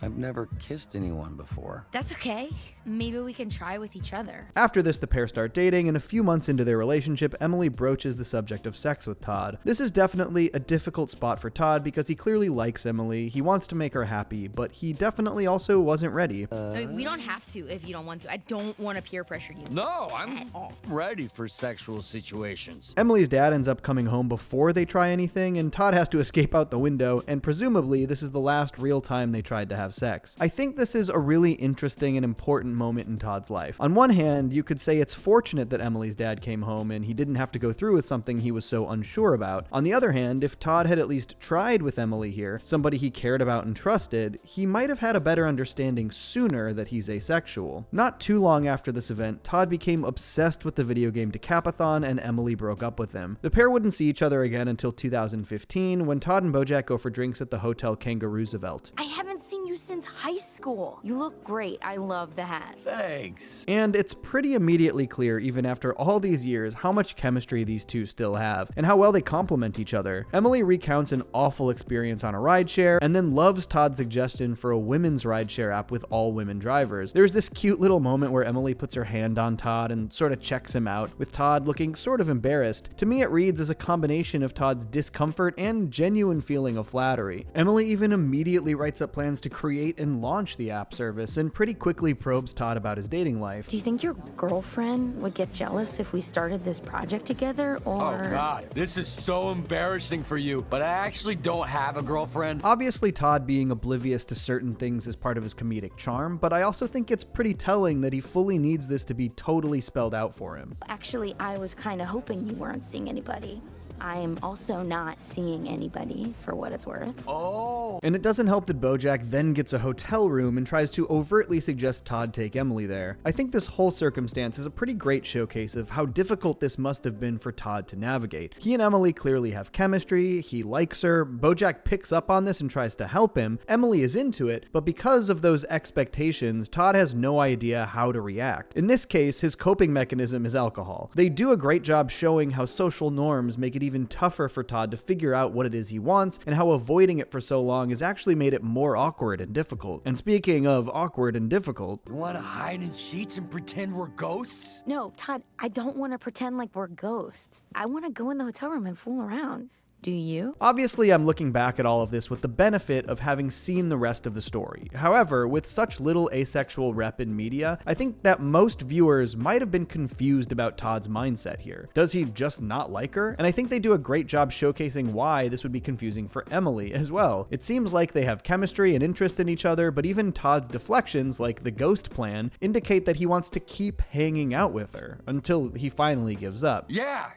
I've never kissed anyone before. That's okay. Maybe we can try with each other. After this, the pair start dating, and a few months into their relationship, Emily broaches the subject of sex with Todd. This is definitely a difficult spot for Todd because he clearly likes Emily, he wants to make her happy, but he definitely also wasn't ready. I mean, we don't have to if you don't want to. I don't want to peer pressure you. No, I'm ready for sexual situations. Emily's dad ends up coming home before they try anything, and Todd has to escape out the window, and presumably this is the last real time they tried to have have sex. I think this is a really interesting and important moment in Todd's life. On one hand, you could say it's fortunate that Emily's dad came home and he didn't have to go through with something he was so unsure about. On the other hand, if Todd had at least tried with Emily here, somebody he cared about and trusted, he might have had a better understanding sooner that he's asexual. Not too long after this event, Todd became obsessed with the video game Decapathon and Emily broke up with him. The pair wouldn't see each other again until 2015 when Todd and BoJack go for drinks at the Hotel Kangaroo Roosevelt. I haven't seen you since high school. You look great. I love the hat. Thanks. And it's pretty immediately clear, even after all these years, how much chemistry these two still have and how well they complement each other. Emily recounts an awful experience on a rideshare and then loves Todd's suggestion for a women's rideshare app with all women drivers. There's this cute little moment where Emily puts her hand on Todd and sort of checks him out, with Todd looking sort of embarrassed. To me, it reads as a combination of Todd's discomfort and genuine feeling of flattery. Emily even immediately writes up plans to create and launch the app service and pretty quickly probes Todd about his dating life. Do you think your girlfriend would get jealous if we started this project together, or... Oh God, this is so embarrassing for you, but I actually don't have a girlfriend. Obviously, Todd being oblivious to certain things is part of his comedic charm, but I also think it's pretty telling that he fully needs this to be totally spelled out for him. Actually, I was kind of hoping you weren't seeing anybody. I'm also not seeing anybody, for what it's worth. Oh! And it doesn't help that BoJack then gets a hotel room and tries to overtly suggest Todd take Emily there. I think this whole circumstance is a pretty great showcase of how difficult this must have been for Todd to navigate. He and Emily clearly have chemistry, he likes her, BoJack picks up on this and tries to help him, Emily is into it, but because of those expectations, Todd has no idea how to react. In this case, his coping mechanism is alcohol. They do a great job showing how social norms make it even tougher for Todd to figure out what it is he wants, and how avoiding it for so long has actually made it more awkward and difficult. And speaking of awkward and difficult... You want to hide in sheets and pretend we're ghosts? No, Todd, I don't want to pretend like we're ghosts. I want to go in the hotel room and fool around. Do you? Obviously, I'm looking back at all of this with the benefit of having seen the rest of the story. However, with such little asexual rep in media, I think that most viewers might have been confused about Todd's mindset here. Does he just not like her? And I think they do a great job showcasing why this would be confusing for Emily as well. It seems like they have chemistry and interest in each other, but even Todd's deflections, like the ghost plan, indicate that he wants to keep hanging out with her until he finally gives up. Yeah.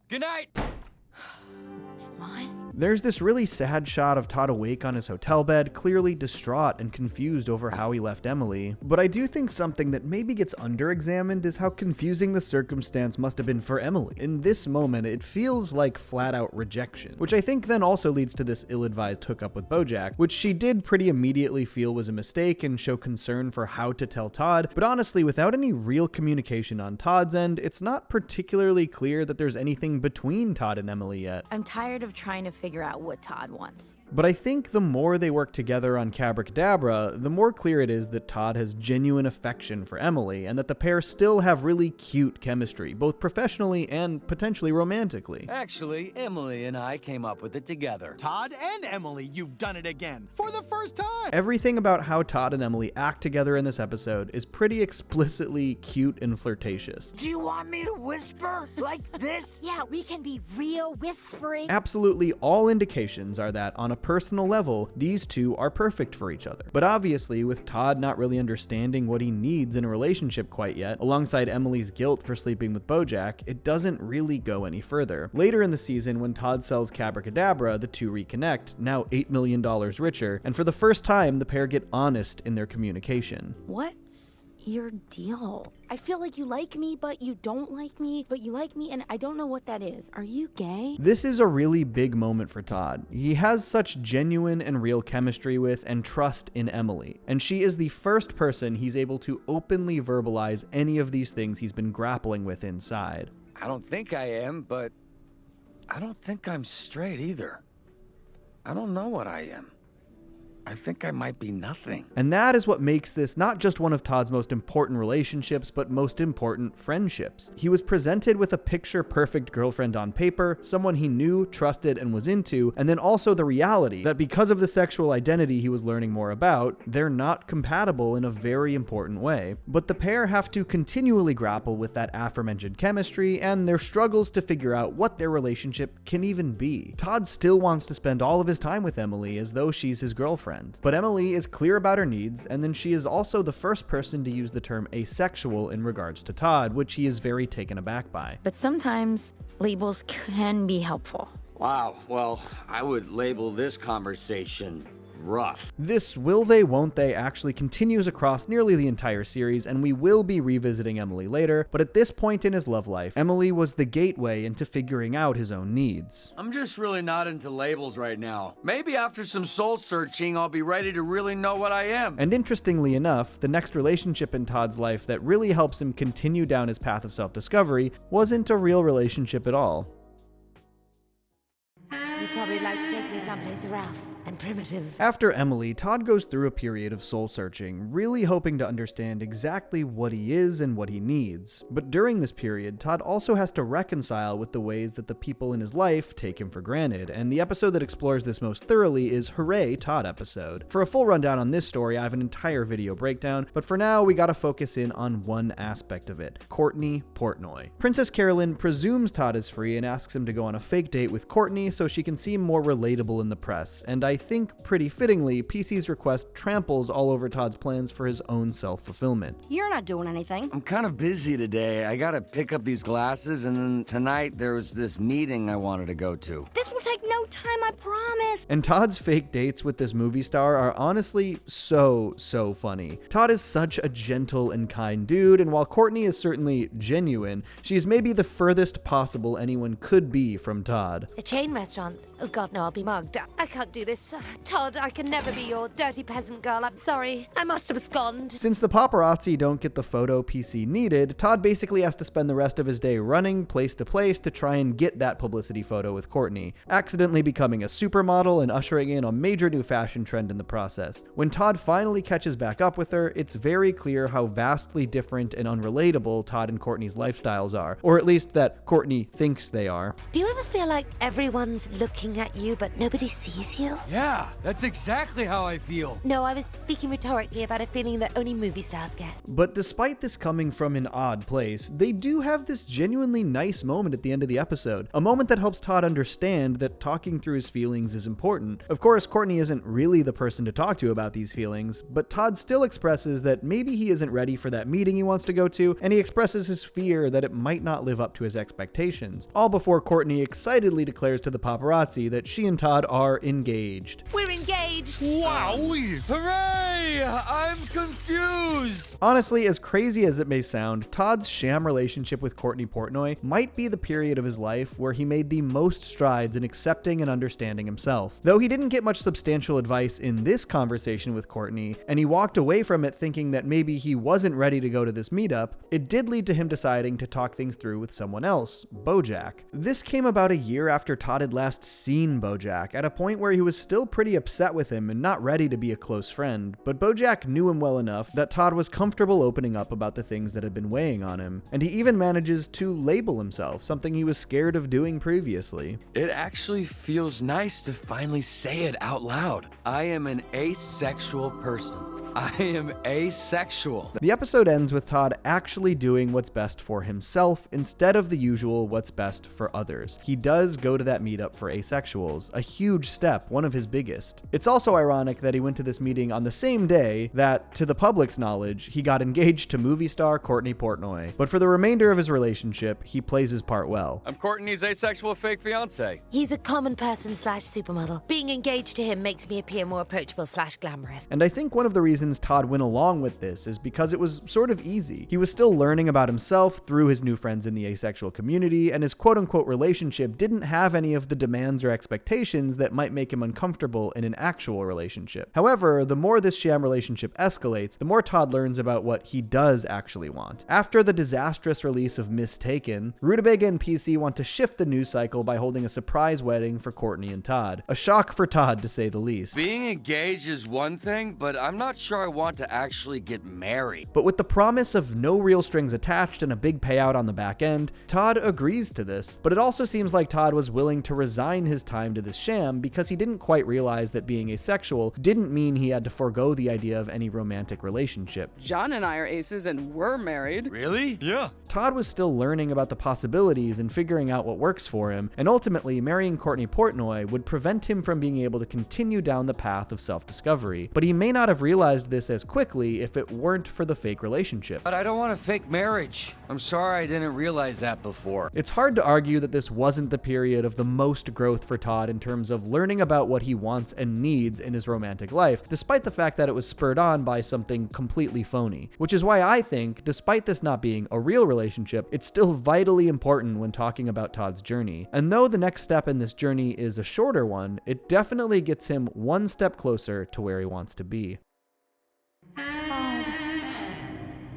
Good night! There's this really sad shot of Todd awake on his hotel bed, clearly distraught and confused over how he left Emily. But I do think something that maybe gets under-examined is how confusing the circumstance must have been for Emily. In this moment, it feels like flat-out rejection, which I think then also leads to this ill-advised hookup with BoJack, which she did pretty immediately feel was a mistake and show concern for how to tell Todd, but honestly, without any real communication on Todd's end, it's not particularly clear that there's anything between Todd and Emily yet. I'm tired of trying to figure out what Todd wants. But I think the more they work together on Cabracadabra, the more clear it is that Todd has genuine affection for Emily, and that the pair still have really cute chemistry, both professionally and potentially romantically. Actually, Emily and I came up with it together. Todd and Emily, you've done it again, for the first time! Everything about how Todd and Emily act together in this episode is pretty explicitly cute and flirtatious. Do you want me to whisper like this? Yeah, we can be real whispering. Absolutely all indications are that, on a personal level, these two are perfect for each other. But obviously, with Todd not really understanding what he needs in a relationship quite yet, alongside Emily's guilt for sleeping with BoJack, it doesn't really go any further. Later in the season, when Todd sells Cabracadabra, the two reconnect, now $8 million richer, and for the first time, the pair get honest in their communication. What's your deal? I feel like you like me, but you don't like me, but you like me, and I don't know what that is. Are you gay? This is a really big moment for Todd. He has such genuine and real chemistry with and trust in Emily, and she is the first person he's able to openly verbalize any of these things he's been grappling with inside. I don't think I am, but I don't think I'm straight either. I don't know what I am. I think I might be nothing. And that is what makes this not just one of Todd's most important relationships, but most important friendships. He was presented with a picture-perfect girlfriend on paper, someone he knew, trusted, and was into, and then also the reality that because of the sexual identity he was learning more about, they're not compatible in a very important way. But the pair have to continually grapple with that aforementioned chemistry and their struggles to figure out what their relationship can even be. Todd still wants to spend all of his time with Emily as though she's his girlfriend. girlfriend. But Emily is clear about her needs, and then she is also the first person to use the term asexual in regards to Todd, which he is very taken aback by. But sometimes labels can be helpful. Wow, well, I would label this conversation rough. This will they, won't they actually continues across nearly the entire series, and we will be revisiting Emily later, but at this point in his love life, Emily was the gateway into figuring out his own needs. I'm just really not into labels right now. Maybe after some soul searching, I'll be ready to really know what I am. And interestingly enough, the next relationship in Todd's life that really helps him continue down his path of self-discovery wasn't a real relationship at all. You'd probably like to take me someplace rough and primitive. After Emily, Todd goes through a period of soul searching, really hoping to understand exactly what he is and what he needs. But during this period, Todd also has to reconcile with the ways that the people in his life take him for granted, and the episode that explores this most thoroughly is Hooray, Todd episode. For a full rundown on this story, I have an entire video breakdown, but for now, we gotta focus in on one aspect of it: Courtney Portnoy. Princess Carolyn presumes Todd is free and asks him to go on a fake date with Courtney so she can seem more relatable in the press, and I think, pretty fittingly, PC's request tramples all over Todd's plans for his own self-fulfillment. You're not doing anything. I'm kind of busy today. I gotta pick up these glasses, and then tonight there was this meeting I wanted to go to. This will take no time, I promise. And Todd's fake dates with this movie star are honestly so funny. Todd is such a gentle and kind dude, and while Courtney is certainly genuine, she's maybe the furthest possible anyone could be from Todd. A chain restaurant? Oh god, no, I'll be mugged. I can't do this. Todd, I can never be your dirty peasant girl. I'm sorry. I must have absconded. Since the paparazzi don't get the photo PC needed, Todd basically has to spend the rest of his day running place to place to try and get that publicity photo with Courtney, accidentally becoming a supermodel and ushering in a major new fashion trend in the process. When Todd finally catches back up with her, it's very clear how vastly different and unrelatable Todd and Courtney's lifestyles are, or at least that Courtney thinks they are. Do you ever feel like everyone's looking at you but nobody sees you? Yeah, that's exactly how I feel. No, I was speaking rhetorically about a feeling that only movie stars get. But despite this coming from an odd place, they do have this genuinely nice moment at the end of the episode, a moment that helps Todd understand that talking through his feelings is important. Of course, Courtney isn't really the person to talk to about these feelings, but Todd still expresses that maybe he isn't ready for that meeting he wants to go to, and he expresses his fear that it might not live up to his expectations, all before Courtney excitedly declares to the paparazzi that she and Todd are engaged. We're engaged! Wow! Hooray! I'm confused! Honestly, as crazy as it may sound, Todd's sham relationship with Courtney Portnoy might be the period of his life where he made the most strides in accepting and understanding himself. Though he didn't get much substantial advice in this conversation with Courtney, and he walked away from it thinking that maybe he wasn't ready to go to this meetup, it did lead to him deciding to talk things through with someone else, BoJack. This came about a year after Todd had last seen BoJack, at a point where he was still pretty upset with him and not ready to be a close friend, but BoJack knew him well enough that Todd was comfortable opening up about the things that had been weighing on him, and he even manages to label himself, something he was scared of doing previously. It actually feels nice to finally say it out loud. I am an asexual person. I am asexual. The episode ends with Todd actually doing what's best for himself instead of the usual what's best for others. He does go to that meetup for asexuals, a huge step, one of his biggest. It's also ironic that he went to this meeting on the same day that, to the public's knowledge, he got engaged to movie star Courtney Portnoy. But for the remainder of his relationship, he plays his part well. I'm Courtney's asexual fake fiance. He's a common person / supermodel. Being engaged to him makes me appear more approachable / glamorous. And I think one of the reasons Todd went along with this is because it was sort of easy. He was still learning about himself through his new friends in the asexual community, and his quote-unquote relationship didn't have any of the demands or expectations that might make him uncomfortable in an actual relationship. However, the more this sham relationship escalates, the more Todd learns about what he does actually want. After the disastrous release of Mistaken, Rutabaga and PC want to shift the news cycle by holding a surprise wedding for Courtney and Todd. A shock for Todd, to say the least. Being engaged is one thing, but I'm not sure I want to actually get married. But with the promise of no real strings attached and a big payout on the back end, Todd agrees to this. But it also seems like Todd was willing to resign his time to this sham because he didn't quite realize that being asexual didn't mean he had to forego the idea of any romantic relationship. relationship. John and I are aces and we're married. Really? Yeah. Todd was still learning about the possibilities and figuring out what works for him, and ultimately marrying Courtney Portnoy would prevent him from being able to continue down the path of self-discovery. But he may not have realized this as quickly if it weren't for the fake relationship. But I don't want a fake marriage. I'm sorry I didn't realize that before. It's hard to argue that this wasn't the period of the most growth for Todd in terms of learning about what he wants and needs in his romantic life, despite the fact that it was spurred on by something completely phony. Which is why I think, despite this not being a real relationship, it's still vitally important when talking about Todd's journey. And though the next step in this journey is a shorter one, it definitely gets him one step closer to where he wants to be.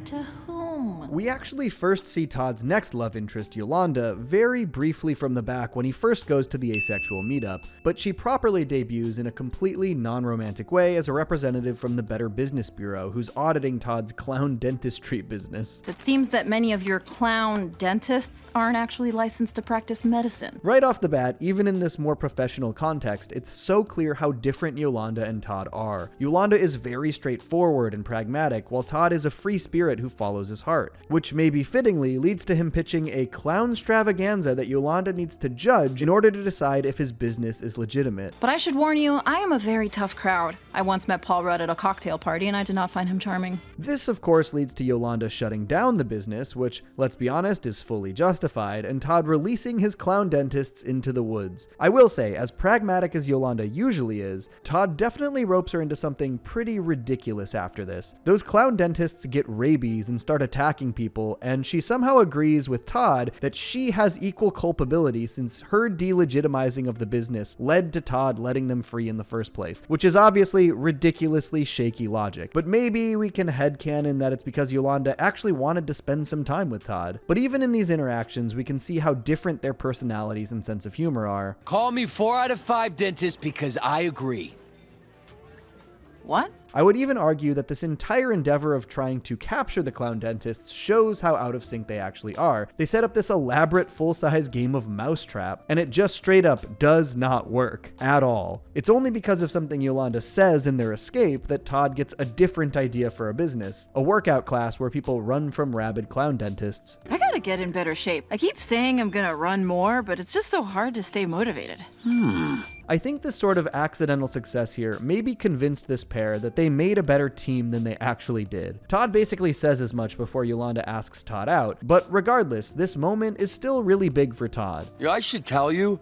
To whom? We actually first see Todd's next love interest, Yolanda, very briefly from the back when he first goes to the asexual meetup, but she properly debuts in a completely non-romantic way as a representative from the Better Business Bureau who's auditing Todd's clown dentistry business. It seems that many of your clown dentists aren't actually licensed to practice medicine. Right off the bat, even in this more professional context, it's so clear how different Yolanda and Todd are. Yolanda is very straightforward and pragmatic, while Todd is a free spirit who follows his heart, which maybe fittingly leads to him pitching a clown extravaganza that Yolanda needs to judge in order to decide if his business is legitimate. But I should warn you, I am a very tough crowd. I once met Paul Rudd at a cocktail party and I did not find him charming. This, of course, leads to Yolanda shutting down the business, which, let's be honest, is fully justified, and Todd releasing his clown dentists into the woods. I will say, as pragmatic as Yolanda usually is, Todd definitely ropes her into something pretty ridiculous after this. Those clown dentists get rabies and start attacking people, and she somehow agrees with Todd that she has equal culpability since her delegitimizing of the business led to Todd letting them free in the first place, which is obviously ridiculously shaky logic. But maybe we can headcanon that it's because Yolanda actually wanted to spend some time with Todd. But even in these interactions, we can see how different their personalities and sense of humor are. Call me 4 out of 5 dentist because I agree. What? I would even argue that this entire endeavor of trying to capture the clown dentists shows how out of sync they actually are. They set up this elaborate full-size game of mousetrap, and it just straight up does not work at all. It's only because of something Yolanda says in their escape that Todd gets a different idea for a business, a workout class where people run from rabid clown dentists. I gotta get in better shape. I keep saying I'm gonna run more, but it's just so hard to stay motivated. I think this sort of accidental success here maybe convinced this pair that they made a better team than they actually did. Todd basically says as much before Yolanda asks Todd out, but regardless, this moment is still really big for Todd. Yeah, I should tell you,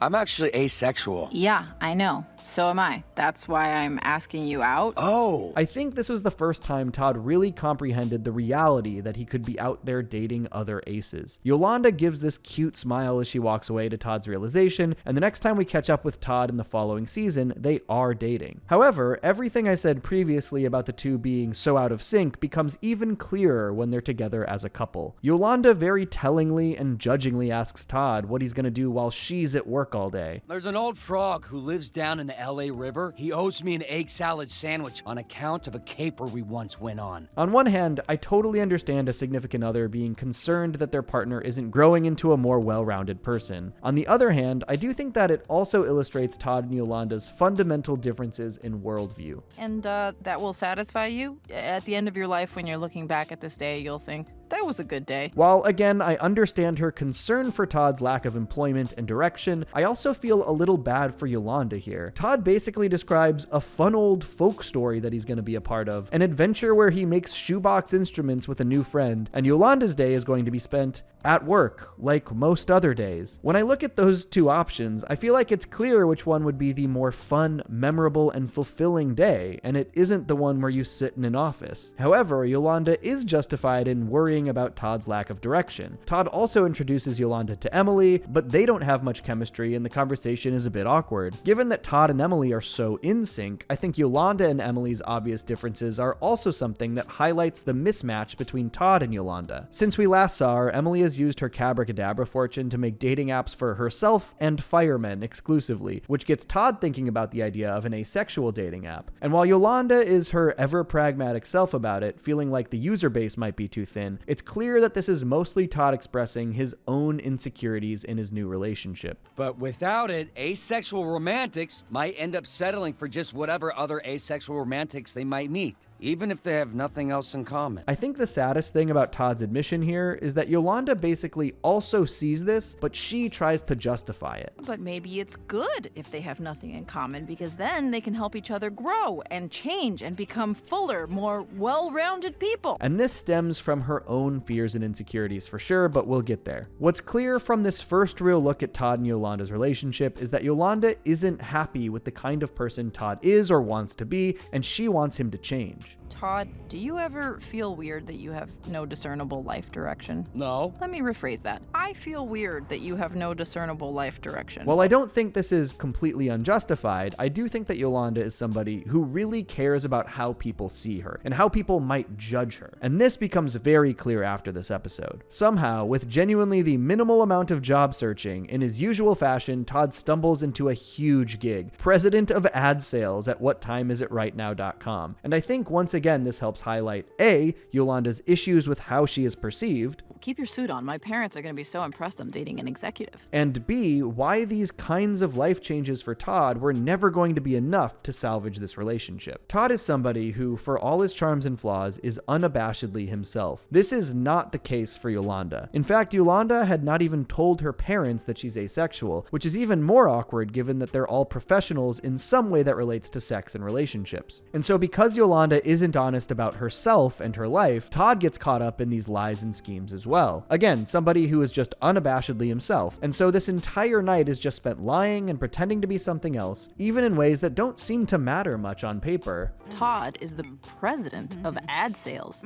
I'm actually asexual. Yeah, I know. So am I. That's why I'm asking you out. Oh. I think this was the first time Todd really comprehended the reality that he could be out there dating other aces. Yolanda gives this cute smile as she walks away to Todd's realization, and the next time we catch up with Todd in the following season, they are dating. However, everything I said previously about the two being so out of sync becomes even clearer when they're together as a couple. Yolanda very tellingly and judgingly asks Todd what he's gonna do while she's at work all day. There's an old frog who lives down in the LA River. He owes me an egg salad sandwich on account of a caper we once went on. On one hand, I totally understand a significant other being concerned that their partner isn't growing into a more well-rounded person. On the other hand, I do think that it also illustrates Todd and Yolanda's fundamental differences in worldview. And that will satisfy you? At the end of your life, when you're looking back at this day, you'll think, that was a good day. While, again, I understand her concern for Todd's lack of employment and direction, I also feel a little bad for Yolanda here. Todd basically describes a fun old folk story that he's going to be a part of, an adventure where he makes shoebox instruments with a new friend, and Yolanda's day is going to be spent at work, like most other days. When I look at those two options, I feel like it's clear which one would be the more fun, memorable, and fulfilling day, and it isn't the one where you sit in an office. However, Yolanda is justified in worrying about Todd's lack of direction. Todd also introduces Yolanda to Emily, but they don't have much chemistry and the conversation is a bit awkward. Given that Todd and Emily are so in sync, I think Yolanda and Emily's obvious differences are also something that highlights the mismatch between Todd and Yolanda. Since we last saw her, Emily is has used her Cabracadabra fortune to make dating apps for herself and firemen exclusively, which gets Todd thinking about the idea of an asexual dating app. And while Yolanda is her ever-pragmatic self about it, feeling like the user base might be too thin, it's clear that this is mostly Todd expressing his own insecurities in his new relationship. But without it, asexual romantics might end up settling for just whatever other asexual romantics they might meet, even if they have nothing else in common. I think the saddest thing about Todd's admission here is that Yolanda basically also sees this, but she tries to justify it. But maybe it's good if they have nothing in common, because then they can help each other grow and change and become fuller, more well-rounded people. And this stems from her own fears and insecurities for sure, but we'll get there. What's clear from this first real look at Todd and Yolanda's relationship is that Yolanda isn't happy with the kind of person Todd is or wants to be, and she wants him to change. Todd, do you ever feel weird that you have no discernible life direction? No. Let me rephrase that. I feel weird that you have no discernible life direction. While I don't think this is completely unjustified, I do think that Yolanda is somebody who really cares about how people see her and how people might judge her. And this becomes very clear after this episode. Somehow, with genuinely the minimal amount of job searching, in his usual fashion, Todd stumbles into a huge gig, president of ad sales at whattimeisightnow.com. And I think once again, this helps highlight A, Yolanda's issues with how she is perceived. Keep your suit on. My parents are going to be so impressed I'm dating an executive. And B, why these kinds of life changes for Todd were never going to be enough to salvage this relationship. Todd is somebody who, for all his charms and flaws, is unabashedly himself. This is not the case for Yolanda. In fact, Yolanda had not even told her parents that she's asexual, which is even more awkward given that they're all professionals in some way that relates to sex and relationships. And so because Yolanda isn't honest about herself and her life, Todd gets caught up in these lies and schemes as well. Again, somebody who is just unabashedly himself. And so this entire night is just spent lying and pretending to be something else, even in ways that don't seem to matter much on paper. Todd is the president of ad sales.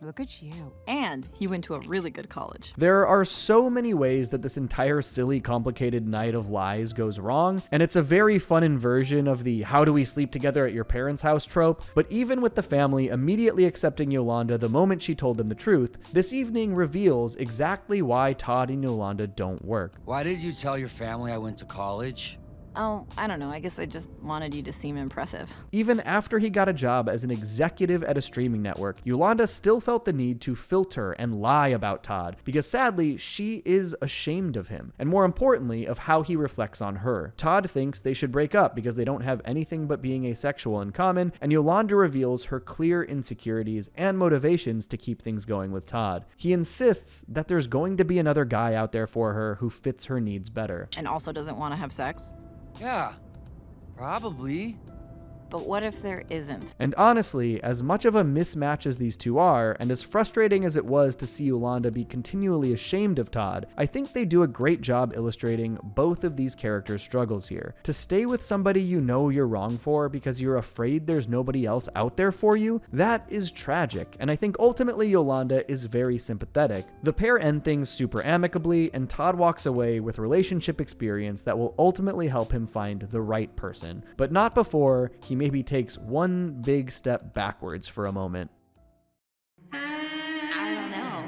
Look at you. And he went to a really good college. There are so many ways that this entire silly, complicated night of lies goes wrong, and it's a very fun inversion of the how do we sleep together at your parents' house trope. But even with the family immediately accepting Yolanda the moment she told them the truth, this evening reveals exactly why Todd and Yolanda don't work. Why did you tell your family I went to college? Oh, I don't know. I guess I just wanted you to seem impressive. Even after he got a job as an executive at a streaming network, Yolanda still felt the need to filter and lie about Todd because sadly, she is ashamed of him, and more importantly, of how he reflects on her. Todd thinks they should break up because they don't have anything but being asexual in common, and Yolanda reveals her clear insecurities and motivations to keep things going with Todd. He insists that there's going to be another guy out there for her who fits her needs better. And also doesn't want to have sex? Yeah, probably. But what if there isn't? And honestly, as much of a mismatch as these two are, and as frustrating as it was to see Yolanda be continually ashamed of Todd, I think they do a great job illustrating both of these characters' struggles here. To stay with somebody you know you're wrong for because you're afraid there's nobody else out there for you, that is tragic, and I think ultimately Yolanda is very sympathetic. The pair end things super amicably, and Todd walks away with relationship experience that will ultimately help him find the right person, but not before he maybe takes one big step backwards for a moment. I don't know.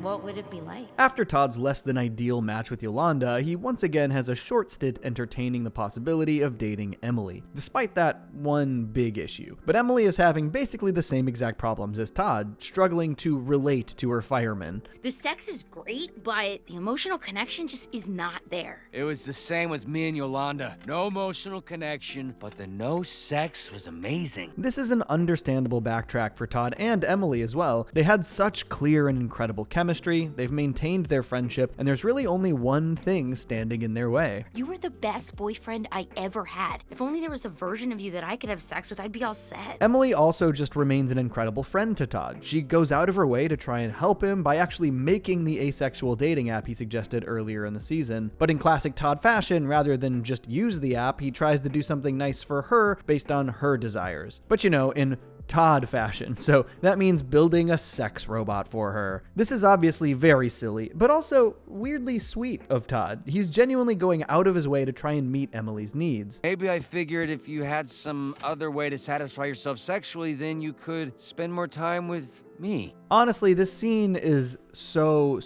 What would it be like? After Todd's less than ideal match with Yolanda, he once again has a short stint entertaining the possibility of dating Emily, despite that one big issue. But Emily is having basically the same exact problems as Todd, struggling to relate to her fireman. The sex is great, but the emotional connection just is not there. It was the same with me and Yolanda. No emotional connection, but the no sex was amazing. This is an understandable backtrack for Todd and Emily as well. They had such clear and incredible chemistry, they've maintained their friendship, and there's really only one thing standing in their way. You were the best boyfriend I ever had. If only there was a version of you that I could have sex with, I'd be all set. Emily also just remains an incredible friend to Todd. She goes out of her way to try and help him by actually making the asexual dating app he suggested earlier in the season. But in classic Todd fashion, rather than just use the app, he tries to do something nice for her based on her desires. But you know, in Todd fashion, so that means building a sex robot for her. This is obviously very silly, but also weirdly sweet of Todd. He's genuinely going out of his way to try and meet Emily's needs. Maybe I figured if you had some other way to satisfy yourself sexually, then you could spend more time with Me. Honestly, this scene is so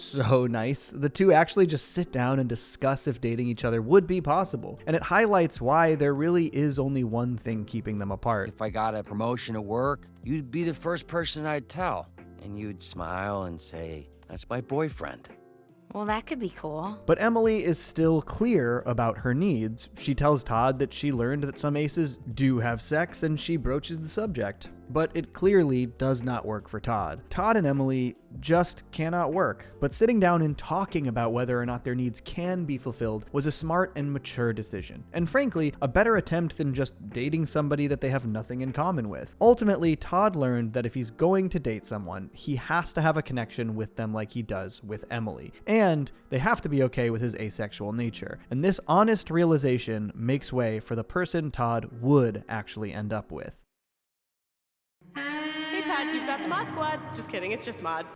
nice. The two actually just sit down and discuss if dating each other would be possible, and it highlights why there really is only one thing keeping them apart. If I got a promotion at work, you'd be the first person I'd tell, and you'd smile and say, "That's my boyfriend." Well, that could be cool. But Emily is still clear about her needs. She tells Todd that she learned that some aces do have sex, and she broaches the subject. But it clearly does not work for Todd. Todd and Emily just cannot work. But sitting down and talking about whether or not their needs can be fulfilled was a smart and mature decision. And frankly, a better attempt than just dating somebody that they have nothing in common with. Ultimately, Todd learned that if he's going to date someone, he has to have a connection with them like he does with Emily. And they have to be okay with his asexual nature. And this honest realization makes way for the person Todd would actually end up with. Todd, you've got the Mod Squad. Just kidding, it's just Mod.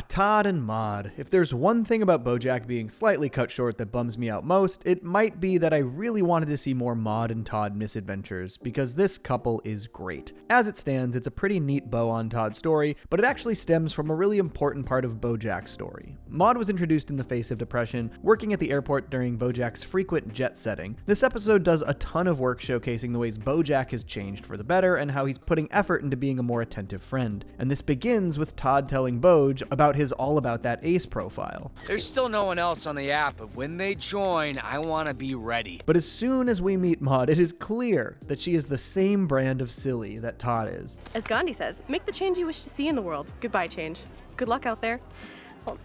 Todd and Maud. If there's one thing about BoJack being slightly cut short that bums me out most, it might be that I really wanted to see more Maud and Todd misadventures, because this couple is great. As it stands, it's a pretty neat bow on Todd's story, but it actually stems from a really important part of BoJack's story. Maud was introduced in the face of depression, working at the airport during BoJack's frequent jet setting. This episode does a ton of work showcasing the ways BoJack has changed for the better and how he's putting effort into being a more attentive friend. And this begins with Todd telling Boj about his All About That Ace profile. There's still no one else on the app, but when they join, I want to be ready. But as soon as we meet Maud, it is clear that she is the same brand of silly that Todd is. As Gandhi says, make the change you wish to see in the world. Goodbye, change. Good luck out there.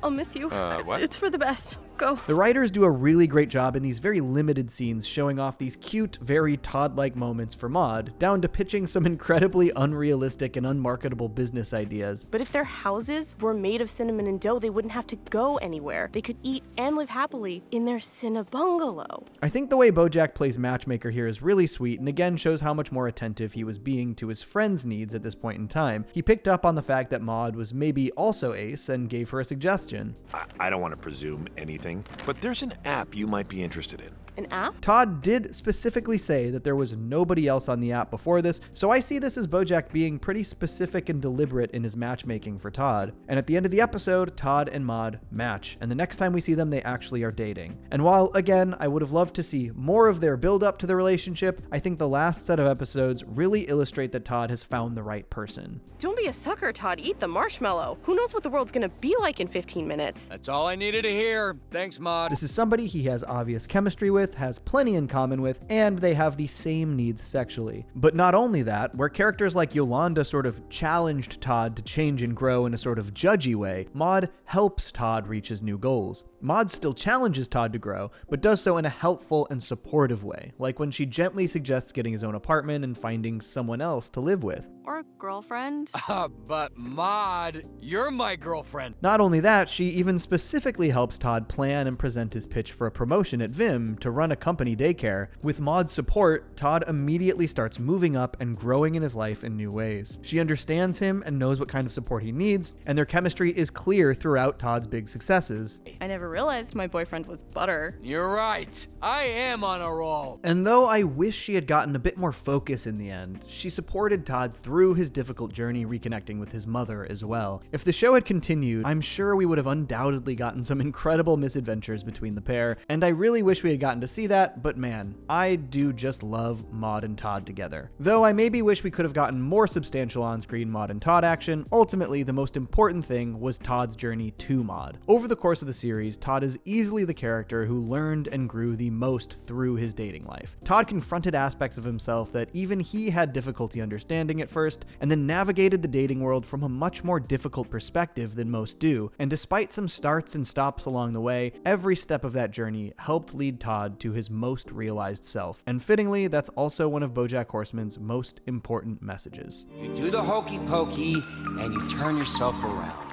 I'll miss you. What? It's for the best. Go. The writers do a really great job in these very limited scenes showing off these cute, very Todd-like moments for Maud, down to pitching some incredibly unrealistic and unmarketable business ideas. But if their houses were made of cinnamon and dough, they wouldn't have to go anywhere. They could eat and live happily in their cinnabungalow. I think the way BoJack plays matchmaker here is really sweet, and again shows how much more attentive he was being to his friend's needs at this point in time. He picked up on the fact that Maud was maybe also ace and gave her a suggestion. I don't want to presume anything, but there's an app you might be interested in. An app? Todd did specifically say that there was nobody else on the app before this, so I see this as BoJack being pretty specific and deliberate in his matchmaking for Todd. And at the end of the episode, Todd and Maud match, and the next time we see them, they actually are dating. And while, again, I would have loved to see more of their build-up to the relationship, I think the last set of episodes really illustrate that Todd has found the right person. Don't be a sucker, Todd. Eat the marshmallow. Who knows what the world's gonna be like in 15 minutes? That's all I needed to hear. Thanks, Maud. This is somebody he has obvious chemistry with, has plenty in common with, and they have the same needs sexually. But not only that, where characters like Yolanda sort of challenged Todd to change and grow in a sort of judgy way, Maud helps Todd reach his new goals. Maud still challenges Todd to grow, but does so in a helpful and supportive way, like when she gently suggests getting his own apartment and finding someone else to live with. Or a girlfriend? But Maud, you're my girlfriend. Not only that, she even specifically helps Todd plan and present his pitch for a promotion at Vim to run a company daycare. With Maud's support, Todd immediately starts moving up and growing in his life in new ways. She understands him and knows what kind of support he needs, and their chemistry is clear throughout Todd's big successes. I never realized my boyfriend was butter. You're right. I am on a roll. And though I wish she had gotten a bit more focus in the end, she supported Todd through his difficult journey reconnecting with his mother as well. If the show had continued, I'm sure we would have undoubtedly gotten some incredible misadventures between the pair, and I really wish we had gotten to see that, but man, I do just love Maud and Todd together. Though I maybe wish we could have gotten more substantial on-screen Maud and Todd action, ultimately the most important thing was Todd's journey to Maud. Over the course of the series, Todd is easily the character who learned and grew the most through his dating life. Todd confronted aspects of himself that even he had difficulty understanding at first, and then navigated the dating world from a much more difficult perspective than most do, and despite some starts and stops along the way, every step of that journey helped lead Todd to his most realized self. And fittingly, that's also one of BoJack Horseman's most important messages. You do the hokey pokey, and you turn yourself around.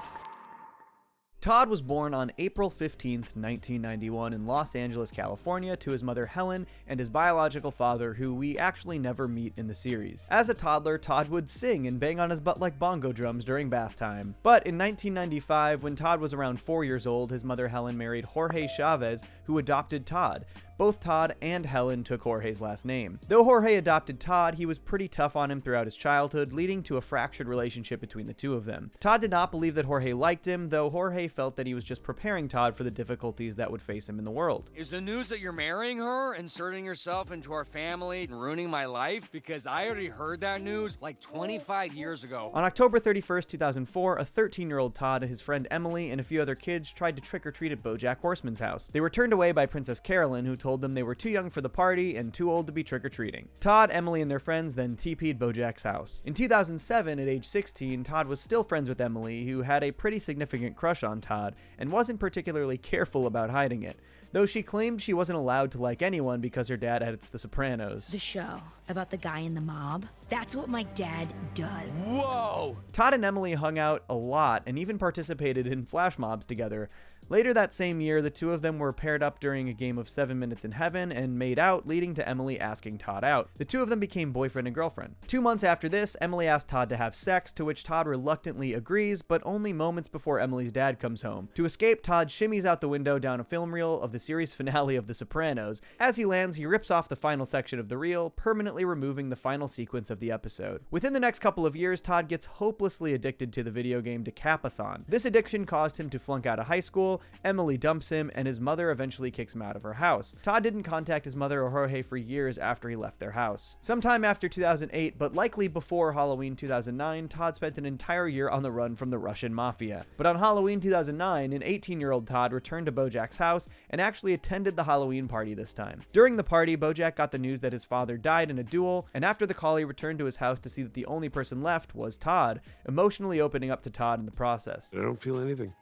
Todd was born on April 15th, 1991 in Los Angeles, California to his mother Helen and his biological father, who we actually never meet in the series. As a toddler, Todd would sing and bang on his butt like bongo drums during bath time. But in 1995, when Todd was around 4 years old, his mother Helen married Todd Chavez, who adopted Todd. Both Todd and Helen took Jorge's last name. Though Jorge adopted Todd, he was pretty tough on him throughout his childhood, leading to a fractured relationship between the two of them. Todd did not believe that Jorge liked him, though Jorge felt that he was just preparing Todd for the difficulties that would face him in the world. Is the news that you're marrying her, inserting yourself into our family, and ruining my life? Because I already heard that news like 25 years ago. On October 31st, 2004, a 13-year-old Todd, his friend Emily, and a few other kids tried to trick-or-treat at BoJack Horseman's house. They were turned away by Princess Carolyn, who told them they were too young for the party and too old to be trick-or-treating. Todd, Emily, and their friends then TP'd BoJack's house. In 2007, at age 16, Todd was still friends with Emily, who had a pretty significant crush on Todd and wasn't particularly careful about hiding it, though she claimed she wasn't allowed to like anyone because her dad edits The Sopranos. The show about the guy in the mob? That's what my dad does. Whoa! Todd and Emily hung out a lot and even participated in flash mobs together. Later that same year, the two of them were paired up during a game of 7 Minutes in Heaven and made out, leading to Emily asking Todd out. The two of them became boyfriend and girlfriend. 2 months after this, Emily asked Todd to have sex, to which Todd reluctantly agrees, but only moments before Emily's dad comes home. To escape, Todd shimmies out the window down a film reel of the series finale of The Sopranos. As he lands, he rips off the final section of the reel, permanently removing the final sequence of the episode. Within the next couple of years, Todd gets hopelessly addicted to the video game Decapathon. This addiction caused him to flunk out of high school, Emily dumps him, and his mother eventually kicks him out of her house. Todd didn't contact his mother or Jorge for years after he left their house. Sometime after 2008, but likely before Halloween 2009, Todd spent an entire year on the run from the Russian mafia. But on Halloween 2009, an 18-year-old Todd returned to BoJack's house and actually attended the Halloween party this time. During the party, BoJack got the news that his father died in a duel, and after the call, he returned to his house to see that the only person left was Todd, emotionally opening up to Todd in the process. I don't feel anything.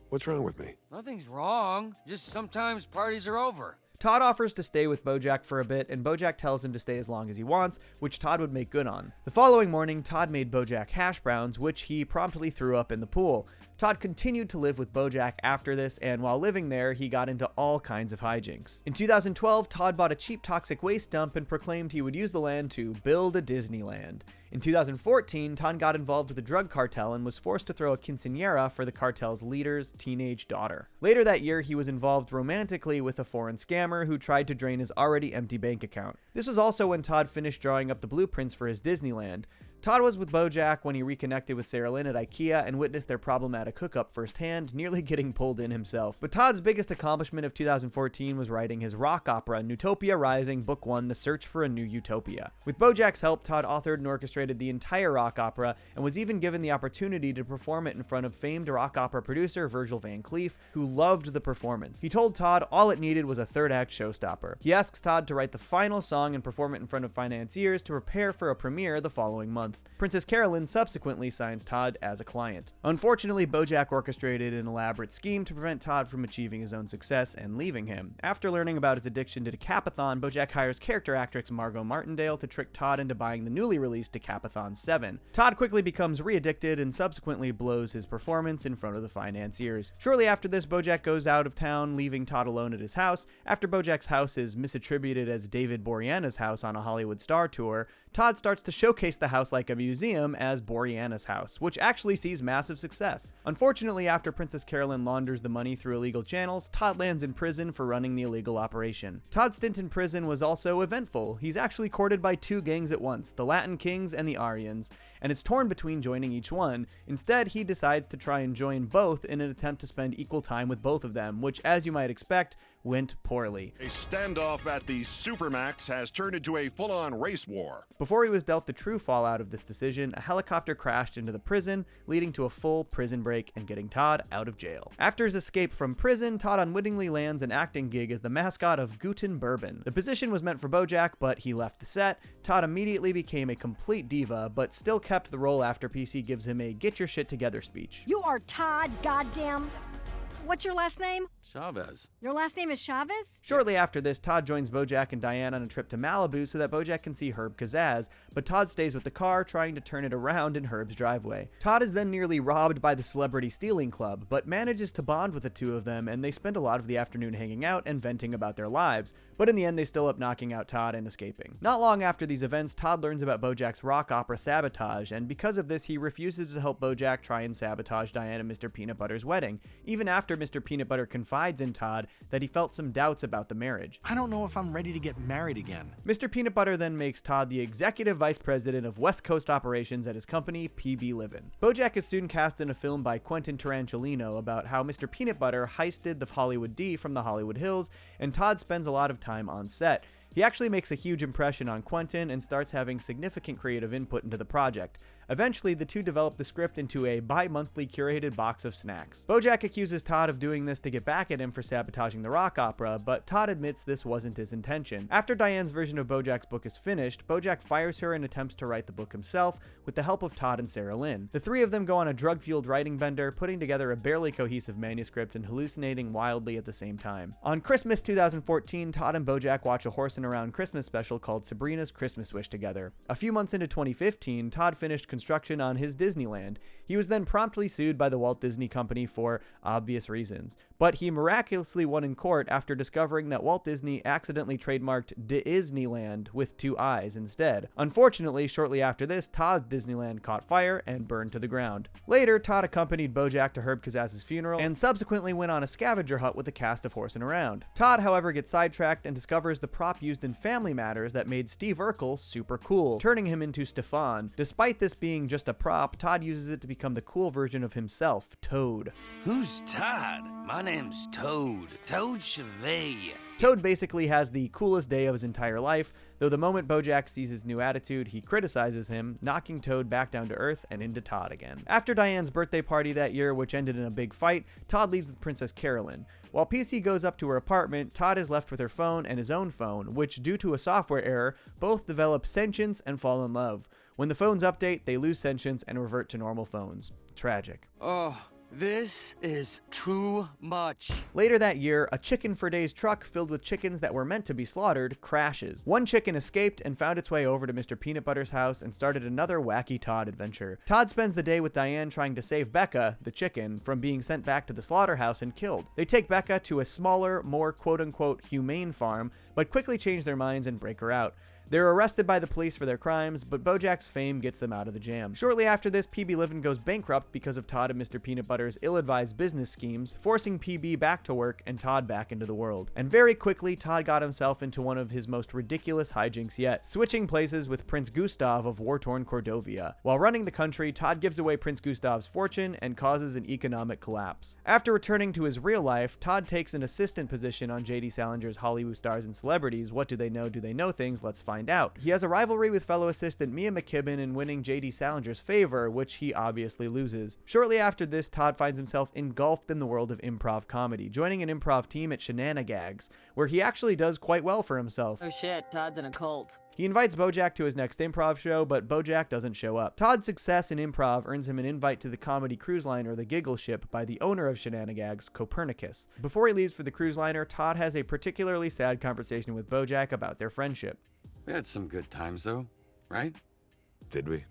What's wrong with me? Nothing's wrong. Just sometimes parties are over. Todd offers to stay with BoJack for a bit, and BoJack tells him to stay as long as he wants, which Todd would make good on. The following morning, Todd made BoJack hash browns, which he promptly threw up in the pool. Todd continued to live with BoJack after this, and while living there, he got into all kinds of hijinks. In 2012, Todd bought a cheap toxic waste dump and proclaimed he would use the land to build a Disneyland. In 2014, Todd got involved with a drug cartel and was forced to throw a quinceañera for the cartel's leader's teenage daughter. Later that year, he was involved romantically with a foreign scammer who tried to drain his already empty bank account. This was also when Todd finished drawing up the blueprints for his Disneyland. Todd was with BoJack when he reconnected with Sarah Lynn at IKEA and witnessed their problematic hookup firsthand, nearly getting pulled in himself. But Todd's biggest accomplishment of 2014 was writing his rock opera, Newtopia Rising, Book 1, The Search for a New Utopia. With BoJack's help, Todd authored and orchestrated the entire rock opera and was even given the opportunity to perform it in front of famed rock opera producer Virgil Van Cleef, who loved the performance. He told Todd all it needed was a third-act showstopper. He asks Todd to write the final song and perform it in front of financiers to prepare for a premiere the following month. Princess Carolyn subsequently signs Todd as a client. Unfortunately, BoJack orchestrated an elaborate scheme to prevent Todd from achieving his own success and leaving him. After learning about his addiction to Decapathon, BoJack hires character actress Margot Martindale to trick Todd into buying the newly released Decapathon 7. Todd quickly becomes re-addicted and subsequently blows his performance in front of the financiers. Shortly after this, BoJack goes out of town, leaving Todd alone at his house. After BoJack's house is misattributed as David Boreanaz's house on a Hollywood Star tour, Todd starts to showcase the house like a museum as Boreanaz's house, which actually sees massive success. Unfortunately, after Princess Carolyn launders the money through illegal channels, Todd lands in prison for running the illegal operation. Todd's stint in prison was also eventful. He's actually courted by 2 gangs at once, the Latin Kings and the Aryans, and is torn between joining each one. Instead, he decides to try and join both in an attempt to spend equal time with both of them, which, as you might expect, went poorly. A standoff at the Supermax has turned into a full-on race war. Before he was dealt the true fallout of this decision, a helicopter crashed into the prison, leading to a full prison break and getting Todd out of jail. After his escape from prison, Todd unwittingly lands an acting gig as the mascot of Guten Bourbon. The position was meant for BoJack, but he left the set. Todd immediately became a complete diva, but still kept the role after PC gives him a "get your shit together" speech. You are Todd, goddamn. What's your last name? Chavez. Your last name is Chavez? Shortly after this, Todd joins BoJack and Diane on a trip to Malibu so that BoJack can see Herb Kazaz, but Todd stays with the car, trying to turn it around in Herb's driveway. Todd is then nearly robbed by the Celebrity Stealing Club, but manages to bond with the two of them, and they spend a lot of the afternoon hanging out and venting about their lives, but in the end they still end up knocking out Todd and escaping. Not long after these events, Todd learns about BoJack's rock opera sabotage, and because of this, he refuses to help BoJack try and sabotage Diane and Mr. Peanut Butter's wedding, even after Mr. Peanut Butter confides in Todd that he felt some doubts about the marriage. I don't know if I'm ready to get married again. Mr. Peanut Butter then makes Todd the executive vice president of West Coast operations at his company, PB Livin'. BoJack is soon cast in a film by Quentin Tarantino about how Mr. Peanut Butter heisted the Hollywood D from the Hollywood Hills, and Todd spends a lot of time on set. He actually makes a huge impression on Quentin and starts having significant creative input into the project. Eventually, the two develop the script into a bi-monthly curated box of snacks. BoJack accuses Todd of doing this to get back at him for sabotaging the rock opera, but Todd admits this wasn't his intention. After Diane's version of BoJack's book is finished, BoJack fires her and attempts to write the book himself with the help of Todd and Sarah Lynn. The three of them go on a drug-fueled writing bender, putting together a barely cohesive manuscript and hallucinating wildly at the same time. On Christmas 2014, Todd and BoJack watch a Horse and Around Christmas special called Sabrina's Christmas Wish together. A few months into 2015, Todd finished construction on his Disneyland. He was then promptly sued by the Walt Disney Company for obvious reasons, but he miraculously won in court after discovering that Walt Disney accidentally trademarked Disneyland with 2 eyes instead. Unfortunately, shortly after this, Todd's Disneyland caught fire and burned to the ground. Later, Todd accompanied BoJack to Herb Kazzaz's funeral and subsequently went on a scavenger hunt with the cast of Horse and Around. Todd, however, gets sidetracked and discovers the prop used in Family Matters that made Steve Urkel super cool, turning him into Stefan. Despite this being just a prop, Todd uses it to become the cool version of himself, Toad. Who's Todd? My name's Todd. Todd Chavez. Toad basically has the coolest day of his entire life, though the moment BoJack sees his new attitude, he criticizes him, knocking Toad back down to earth and into Todd again. After Diane's birthday party that year, which ended in a big fight, Todd leaves with Princess Carolyn. While PC goes up to her apartment, Todd is left with her phone and his own phone, which, due to a software error, both develop sentience and fall in love. When the phones update, they lose sentience and revert to normal phones. Tragic. Oh, this is too much. Later that year, a Chicken for Days truck filled with chickens that were meant to be slaughtered crashes. One chicken escaped and found its way over to Mr. Peanut Butter's house and started another wacky Todd adventure. Todd spends the day with Diane trying to save Becca, the chicken, from being sent back to the slaughterhouse and killed. They take Becca to a smaller, more quote-unquote humane farm, but quickly change their minds and break her out. They're arrested by the police for their crimes, but BoJack's fame gets them out of the jam. Shortly after this, PB Livin' goes bankrupt because of Todd and Mr. Peanut Butter's ill-advised business schemes, forcing PB back to work and Todd back into the world. And very quickly, Todd got himself into one of his most ridiculous hijinks yet, switching places with Prince Gustav of war-torn Cordovia. While running the country, Todd gives away Prince Gustav's fortune and causes an economic collapse. After returning to his real life, Todd takes an assistant position on J.D. Salinger's Hollywood Stars and Celebrities. What do they know? Do they know things? Let's find out. He has a rivalry with fellow assistant Mia McKibben in winning J.D. Salinger's favor, which he obviously loses. Shortly after this, Todd finds himself engulfed in the world of improv comedy, joining an improv team at Shenanagags, where he actually does quite well for himself. Oh shit, Todd's in a cult. He invites BoJack to his next improv show, but BoJack doesn't show up. Todd's success in improv earns him an invite to the comedy cruise liner The Giggle Ship by the owner of Shenanagags, Copernicus. Before he leaves for the cruise liner, Todd has a particularly sad conversation with BoJack about their friendship. We had some good times, though, right? Did we?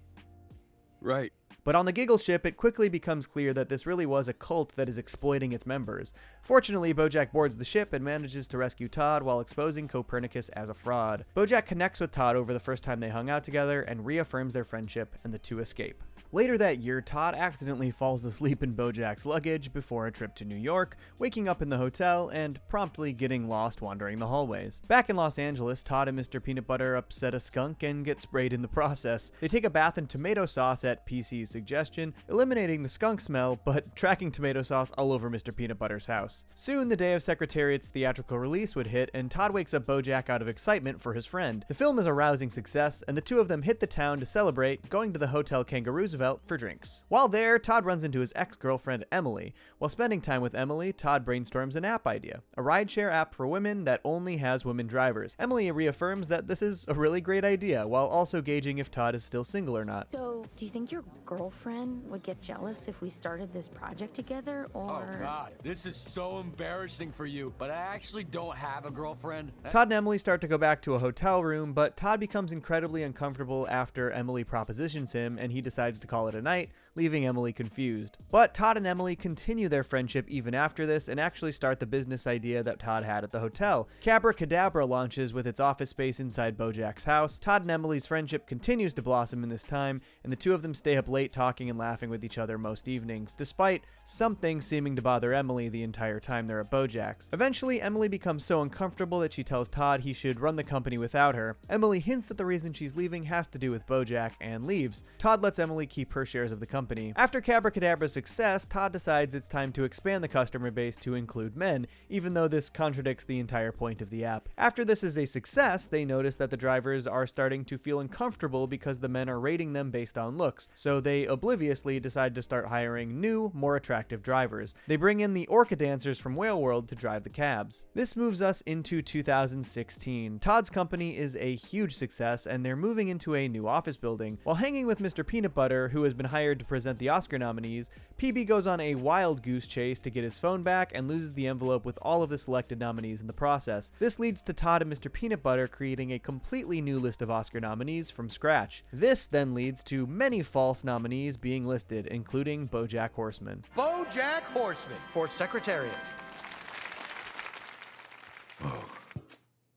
Right. But on the Giggle Ship, it quickly becomes clear that this really was a cult that is exploiting its members. Fortunately, BoJack boards the ship and manages to rescue Todd while exposing Copernicus as a fraud. BoJack connects with Todd over the first time they hung out together and reaffirms their friendship, and the two escape. Later that year, Todd accidentally falls asleep in BoJack's luggage before a trip to New York, waking up in the hotel and promptly getting lost wandering the hallways. Back in Los Angeles, Todd and Mr. Peanut Butter upset a skunk and get sprayed in the process. They take a bath in tomato sauce at PC's suggestion, eliminating the skunk smell, but tracking tomato sauce all over Mr. Peanut Butter's house. Soon, the day of Secretariat's theatrical release would hit, and Todd wakes up BoJack out of excitement for his friend. The film is a rousing success, and the two of them hit the town to celebrate, going to the Hotel Kangaroosevelt for drinks. While there, Todd runs into his ex-girlfriend, Emily. While spending time with Emily, Todd brainstorms an app idea, a rideshare app for women that only has women drivers. Emily reaffirms that this is a really great idea, while also gauging if Todd is still single or not. So, do you think your girlfriend would get jealous if we started this project together, or... Oh god, this is so embarrassing for you, but I actually don't have a girlfriend. Todd and Emily start to go back to a hotel room, but Todd becomes incredibly uncomfortable after Emily propositions him, and he decides to call it a night, leaving Emily confused. But Todd and Emily continue their friendship even after this and actually start the business idea that Todd had at the hotel. Cabracadabra launches with its office space inside BoJack's house. Todd and Emily's friendship continues to blossom in this time, and the two of them stay up late late talking and laughing with each other most evenings, despite something seeming to bother Emily the entire time they're at BoJack's. Eventually, Emily becomes so uncomfortable that she tells Todd he should run the company without her. Emily hints that the reason she's leaving has to do with BoJack and leaves. Todd lets Emily keep her shares of the company. After Cabracadabra's success, Todd decides it's time to expand the customer base to include men, even though this contradicts the entire point of the app. After this is a success, they notice that the drivers are starting to feel uncomfortable because the men are rating them based on looks, so they obliviously decide to start hiring new, more attractive drivers. They bring in the orca dancers from Whale World to drive the cabs. This moves us into 2016. Todd's company is a huge success, and they're moving into a new office building. While hanging with Mr. Peanut Butter, who has been hired to present the Oscar nominees, PB goes on a wild goose chase to get his phone back and loses the envelope with all of the selected nominees in the process. This leads to Todd and Mr. Peanut Butter creating a completely new list of Oscar nominees from scratch. This then leads to many false nominees being listed, including BoJack Horseman. BoJack Horseman for Secretariat.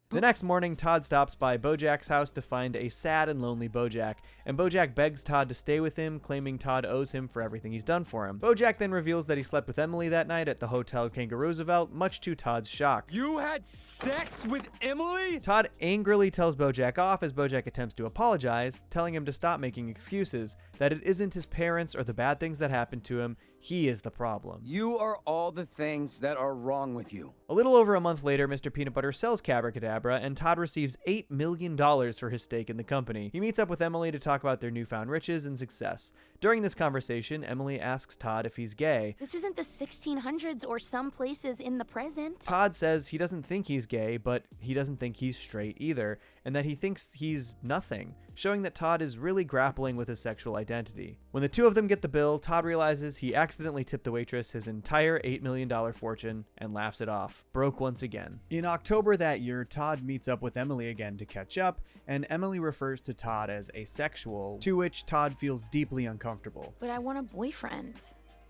The next morning, Todd stops by BoJack's house to find a sad and lonely BoJack, and BoJack begs Todd to stay with him, claiming Todd owes him for everything he's done for him. BoJack then reveals that he slept with Emily that night at the Hotel Kangaroo Roosevelt, much to Todd's shock. You had sex with Emily? Todd angrily tells BoJack off as BoJack attempts to apologize, telling him to stop making excuses, that it isn't his parents or the bad things that happened to him. He is the problem. You are all the things that are wrong with you. A little over a month later, Mr. Peanut Butter sells Cabracadabra, and Todd receives $8 million for his stake in the company. He meets up with Emily to talk about their newfound riches and success. During this conversation, Emily asks Todd if he's gay. This isn't the 1600s or some places in the present. Todd says he doesn't think he's gay, but he doesn't think he's straight either, and that he thinks he's nothing, showing that Todd is really grappling with his sexual identity. When the two of them get the bill, Todd realizes he accidentally tipped the waitress his entire $8 million fortune and laughs it off. Broke once again. In October that year, Todd meets up with Emily again to catch up, and Emily refers to Todd as asexual, to which Todd feels deeply uncomfortable. But I want a boyfriend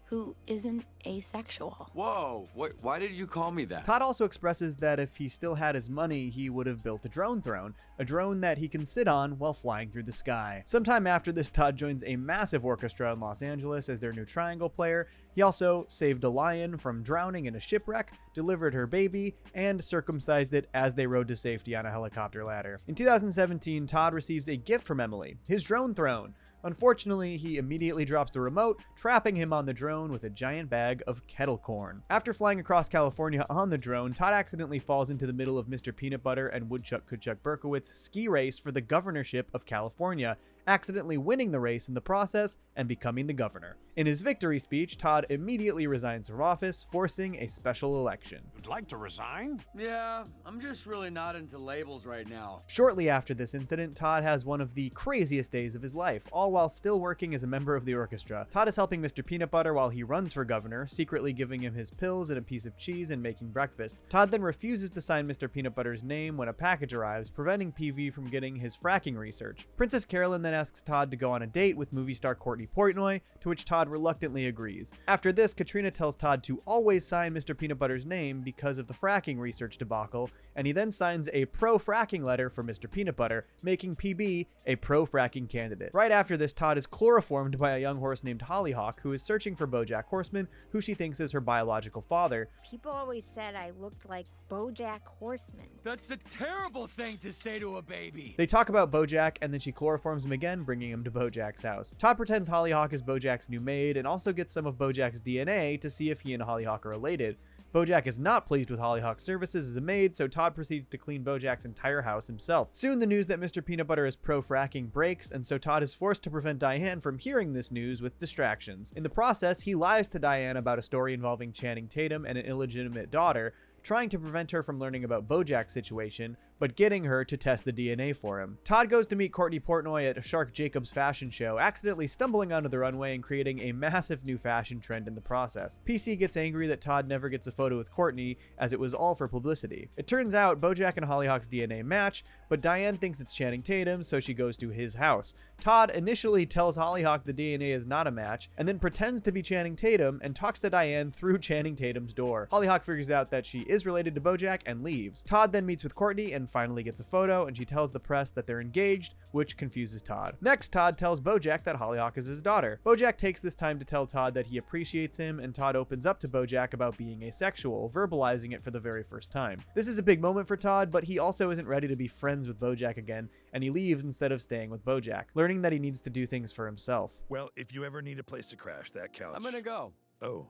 who isn't asexual. Whoa, why did you call me that? Todd also expresses that if he still had his money, he would have built a drone throne, a drone that he can sit on while flying through the sky. Sometime after this, Todd joins a massive orchestra in Los Angeles as their new triangle player. He also saved a lion from drowning in a shipwreck, delivered her baby, and circumcised it as they rode to safety on a helicopter ladder. In 2017, Todd receives a gift from Emily, his drone throne. Unfortunately, he immediately drops the remote, trapping him on the drone with a giant bag of kettle corn. After flying across California on the drone, Todd accidentally falls into the middle of Mr. Peanut Butter and Woodchuck Kudchuck Berkowitz's ski race for the governorship of California, accidentally winning the race in the process and becoming the governor. In his victory speech, Todd immediately resigns from office, forcing a special election. You'd like to resign? Yeah, I'm just really not into labels right now. Shortly after this incident, Todd has one of the craziest days of his life, all while still working as a member of the orchestra. Todd is helping Mr. Peanut Butter while he runs for governor, secretly giving him his pills and a piece of cheese and making breakfast. Todd then refuses to sign Mr. Peanut Butter's name when a package arrives, preventing PB from getting his fracking research. Princess Carolyn then asks Todd to go on a date with movie star Courtney Portnoy, to which Todd reluctantly agrees. After this, Katrina tells Todd to always sign Mr. Peanut Butter's name because of the fracking research debacle, and he then signs a pro-fracking letter for Mr. Peanut Butter, making PB a pro-fracking candidate. Right after this, Todd is chloroformed by a young horse named Hollyhock, who is searching for BoJack Horseman, who she thinks is her biological father. People always said I looked like BoJack Horseman. That's a terrible thing to say to a baby. They talk about BoJack, and then she chloroforms him again, bringing him to BoJack's house. Todd pretends Hollyhock is BoJack's new maid, and also gets some of BoJack's DNA to see if he and Hollyhock are related. BoJack is not pleased with Hollyhock's services as a maid, so Todd proceeds to clean BoJack's entire house himself. Soon the news that Mr. Peanut Butter is pro-fracking breaks, and so Todd is forced to prevent Diane from hearing this news with distractions. In the process, he lies to Diane about a story involving Channing Tatum and an illegitimate daughter, trying to prevent her from learning about BoJack's situation, but getting her to test the DNA for him. Todd goes to meet Courtney Portnoy at a Shark Jacobs fashion show, accidentally stumbling onto the runway and creating a massive new fashion trend in the process. PC gets angry that Todd never gets a photo with Courtney, as it was all for publicity. It turns out BoJack and Hollyhock's DNA match, but Diane thinks it's Channing Tatum, so she goes to his house. Todd initially tells Hollyhock the DNA is not a match, and then pretends to be Channing Tatum and talks to Diane through Channing Tatum's door. Hollyhock figures out that she is related to BoJack and leaves. Todd then meets with Courtney and finally gets a photo, and she tells the press that they're engaged, which confuses Todd. Next, Todd tells BoJack that Hollyhock is his daughter. BoJack takes this time to tell Todd that he appreciates him, and Todd opens up to BoJack about being asexual, verbalizing it for the very first time. This is a big moment for Todd, but he also isn't ready to be friends with BoJack again, and he leaves instead of staying with BoJack, learning that he needs to do things for himself. Well, if you ever need a place to crash, that couch. I'm gonna go. Oh,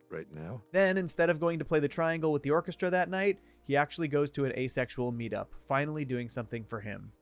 right now? Then, instead of going to play the triangle with the orchestra that night, he actually goes to an asexual meetup, finally doing something for him.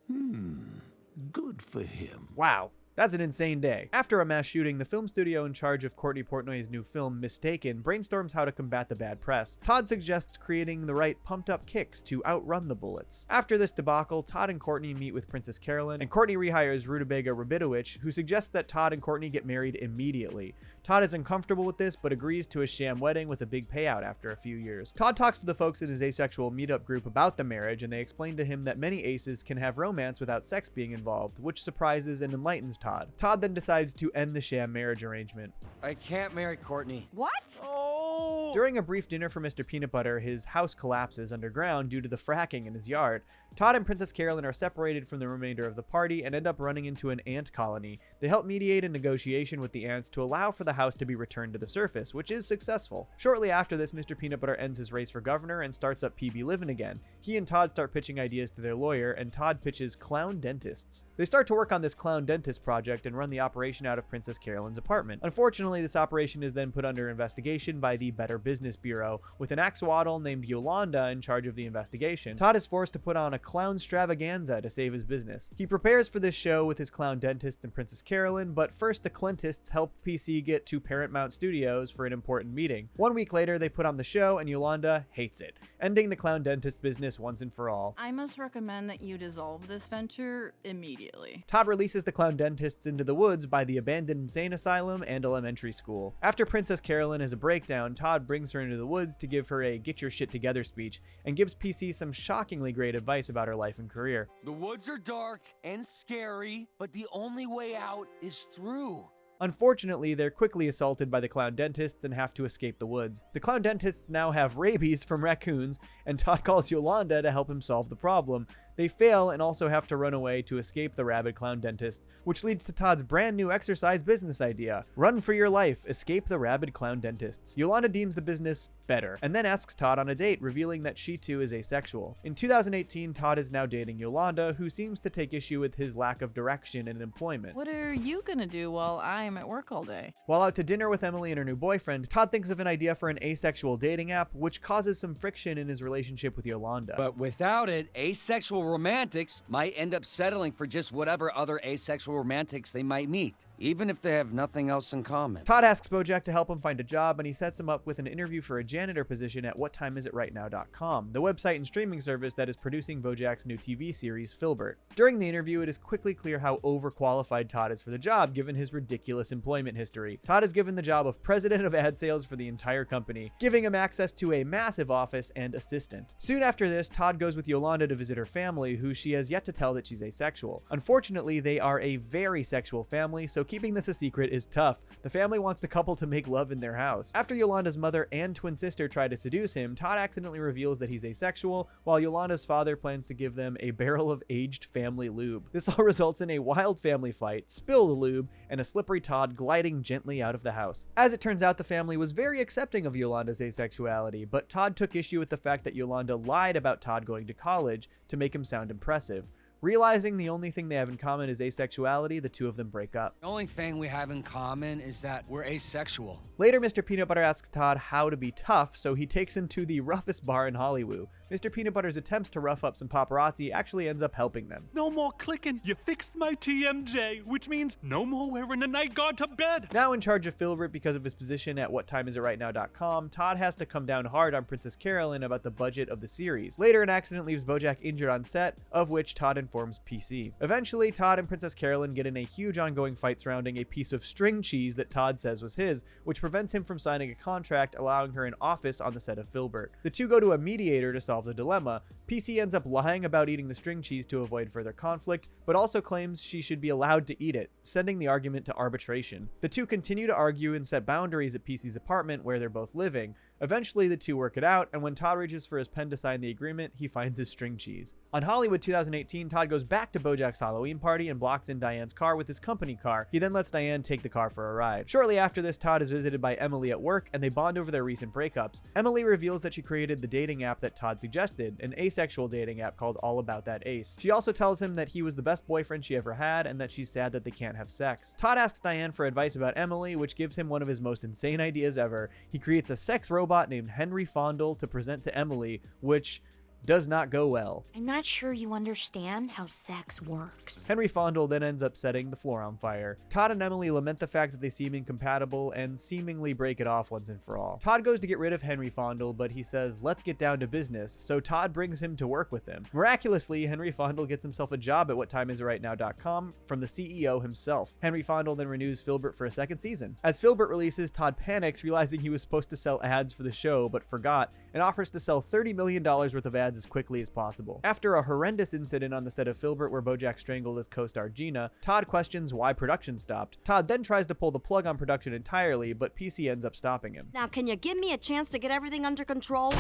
Good for him. Wow. That's an insane day. After a mass shooting, the film studio in charge of Courtney Portnoy's new film, Mistaken, brainstorms how to combat the bad press. Todd suggests creating the right pumped-up kicks to outrun the bullets. After this debacle, Todd and Courtney meet with Princess Carolyn, and Courtney rehires Rutabaga Rabinowitz, who suggests that Todd and Courtney get married immediately. Todd is uncomfortable with this, but agrees to a sham wedding with a big payout after a few years. Todd talks to the folks in his asexual meetup group about the marriage, and they explain to him that many aces can have romance without sex being involved, which surprises and enlightens Todd. Todd then decides to end the sham marriage arrangement. I can't marry Courtney. What? Oh! During a brief dinner for Mr. Peanut Butter, his house collapses underground due to the fracking in his yard. Todd and Princess Carolyn are separated from the remainder of the party and end up running into an ant colony. They help mediate a negotiation with the ants to allow for the house to be returned to the surface, which is successful. Shortly after this, Mr. Peanut Butter ends his race for governor and starts up PB Livin' again. He and Todd start pitching ideas to their lawyer, and Todd pitches clown dentists. They start to work on this clown dentist project and run the operation out of Princess Carolyn's apartment. Unfortunately, this operation is then put under investigation by the Better Business Bureau, with an axolotl named Yolanda in charge of the investigation. Todd is forced to put on a clown extravaganza to save his business. He prepares for this show with his clown dentist and Princess Carolyn, but first the Clintists help PC get to Paramount Studios for an important meeting. 1 week later, they put on the show, and Yolanda hates it, ending the clown dentist business once and for all. I must recommend that you dissolve this venture immediately. Todd releases the clown dentists into the woods by the abandoned insane asylum and elementary school. After Princess Carolyn has a breakdown, Todd brings her into the woods to give her a get your shit together speech, and gives PC some shockingly great advice about her life and career. The woods are dark and scary, but the only way out is through. Unfortunately, they're quickly assaulted by the clown dentists and have to escape the woods. The clown dentists now have rabies from raccoons, and Todd calls Yolanda to help him solve the problem. They fail and also have to run away to escape the rabid clown dentists, which leads to Todd's brand new exercise business idea. Run for your life, escape the rabid clown dentists. Yolanda deems the business better, and then asks Todd on a date, revealing that she too is asexual. In 2018, Todd is now dating Yolanda, who seems to take issue with his lack of direction in employment. What are you gonna do while I'm at work all day? While out to dinner with Emily and her new boyfriend, Todd thinks of an idea for an asexual dating app, which causes some friction in his relationship with Yolanda. But without it, asexual romantics might end up settling for just whatever other asexual romantics they might meet, even if they have nothing else in common. Todd asks BoJack to help him find a job, and he sets him up with an interview for a janitor position at whattimeitrightnow.com, the website and streaming service that is producing BoJack's new TV series, Filbert. During the interview, it is quickly clear how overqualified Todd is for the job, given his ridiculous employment history. Todd is given the job of president of ad sales for the entire company, giving him access to a massive office and assistant. Soon after this, Todd goes with Yolanda to visit her family, who she has yet to tell that she's asexual. Unfortunately, they are a very sexual family, so keeping this a secret is tough. The family wants the couple to make love in their house. After Yolanda's mother and twin sister try to seduce him, Todd accidentally reveals that he's asexual, while Yolanda's father plans to give them a barrel of aged family lube. This all results in a wild family fight, spilled lube, and a slippery Todd gliding gently out of the house. As it turns out, the family was very accepting of Yolanda's asexuality, but Todd took issue with the fact that Yolanda lied about Todd going to college to make him sound impressive. Realizing the only thing they have in common is asexuality, the two of them break up. The only thing we have in common is that we're asexual. Later, Mr. Peanut Butter asks Todd how to be tough, so he takes him to the roughest bar in Hollywood. Mr. Peanut Butter's attempts to rough up some paparazzi actually ends up helping them. No more clicking. You fixed my TMJ, which means no more wearing a night guard to bed. Now in charge of Filbert because of his position at whattimeitrightnow.com, Todd has to come down hard on Princess Carolyn about the budget of the series. Later, an accident leaves BoJack injured on set, of which Todd informs PC. Eventually, Todd and Princess Carolyn get in a huge ongoing fight surrounding a piece of string cheese that Todd says was his, which prevents him from signing a contract allowing her an office on the set of Filbert. The two go to a mediator to solve the dilemma. PC ends up lying about eating the string cheese to avoid further conflict, but also claims she should be allowed to eat it, sending the argument to arbitration. The two continue to argue and set boundaries at PC's apartment where they're both living. Eventually, the two work it out, and when Todd reaches for his pen to sign the agreement, he finds his string cheese. On Hollywood 2018, Todd goes back to BoJack's Halloween party and blocks in Diane's car with his company car. He then lets Diane take the car for a ride. Shortly after this, Todd is visited by Emily at work, and they bond over their recent breakups. Emily reveals that she created the dating app that Todd suggested, an asexual dating app called All About That Ace. She also tells him that he was the best boyfriend she ever had, and that she's sad that they can't have sex. Todd asks Diane for advice about Emily, which gives him one of his most insane ideas ever. He creates a sex robot named Henry Fondle to present to Emily, which does not go well. I'm not sure you understand how sex works. Henry Fondle then ends up setting the floor on fire. Todd and Emily lament the fact that they seem incompatible and seemingly break it off once and for all. Todd goes to get rid of Henry Fondle, but he says, let's get down to business, so Todd brings him to work with him. Miraculously, Henry Fondle gets himself a job at whattimeisritrightnow.com from the CEO himself. Henry Fondle then renews Filbert for a second season. As Filbert releases, Todd panics, realizing he was supposed to sell ads for the show, but forgot, and offers to sell $30 million worth of ads as quickly as possible. After a horrendous incident on the set of Filbert where BoJack strangled his co-star Gina, Todd questions why production stopped. Todd then tries to pull the plug on production entirely, but PC ends up stopping him. Now, can you give me a chance to get everything under control?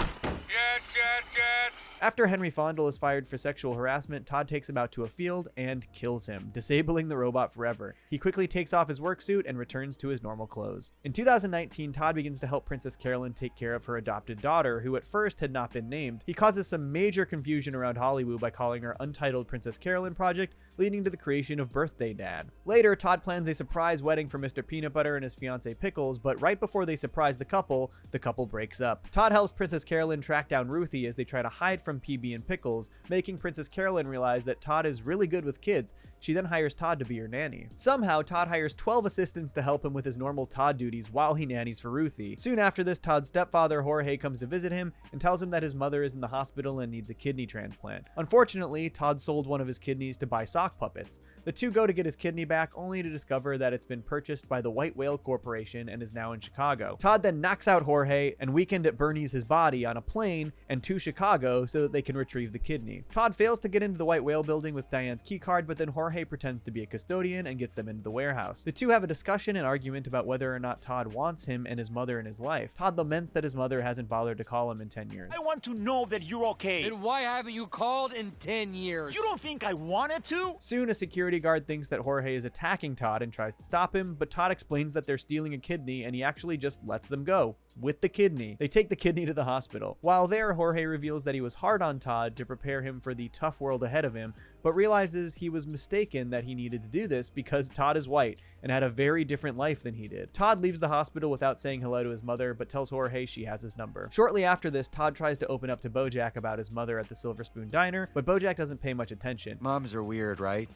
Yes, yes, yes. After Henry Fondle is fired for sexual harassment, Todd takes him out to a field and kills him, disabling the robot forever. He quickly takes off his work suit and returns to his normal clothes. In 2019, Todd begins to help Princess Carolyn take care of her adopted daughter, who at first had not been named. He causes some major confusion around Hollywood by calling her Untitled Princess Carolyn Project, leading to the creation of Birthday Dad. Later, Todd plans a surprise wedding for Mr. Peanut Butter and his fiancée Pickles, but right before they surprise the couple breaks up. Todd helps Princess Carolyn track down Ruthie as they try to hide from PB and Pickles, making Princess Carolyn realize that Todd is really good with kids. She then hires Todd to be her nanny. Somehow, Todd hires 12 assistants to help him with his normal Todd duties while he nannies for Ruthie. Soon after this, Todd's stepfather, Jorge, comes to visit him and tells him that his mother is in the hospital and needs a kidney transplant. Unfortunately, Todd sold one of his kidneys to buy sock puppets. The two go to get his kidney back, only to discover that it's been purchased by the White Whale Corporation and is now in Chicago. Todd then knocks out Jorge and Weekend at Bernie's his body on a plane and to Chicago so that they can retrieve the kidney. Todd fails to get into the White Whale building with Diane's keycard, but then Jorge pretends to be a custodian and gets them into the warehouse. The two have a discussion and argument about whether or not Todd wants him and his mother in his life. Todd laments that his mother hasn't bothered to call him in 10 years. I want to know that you're okay. Then why haven't you called in 10 years? You don't think I wanted to? Soon, a security guard thinks that Jorge is attacking Todd and tries to stop him, but Todd explains that they're stealing a kidney and he actually just lets them go. With the kidney. They take the kidney to the hospital. While there, Jorge reveals that he was hard on Todd to prepare him for the tough world ahead of him, but realizes he was mistaken that he needed to do this because Todd is white and had a very different life than he did. Todd leaves the hospital without saying hello to his mother, but tells Jorge she has his number. Shortly after this, Todd tries to open up to BoJack about his mother at the Silver Spoon Diner, but BoJack doesn't pay much attention. Moms are weird, right?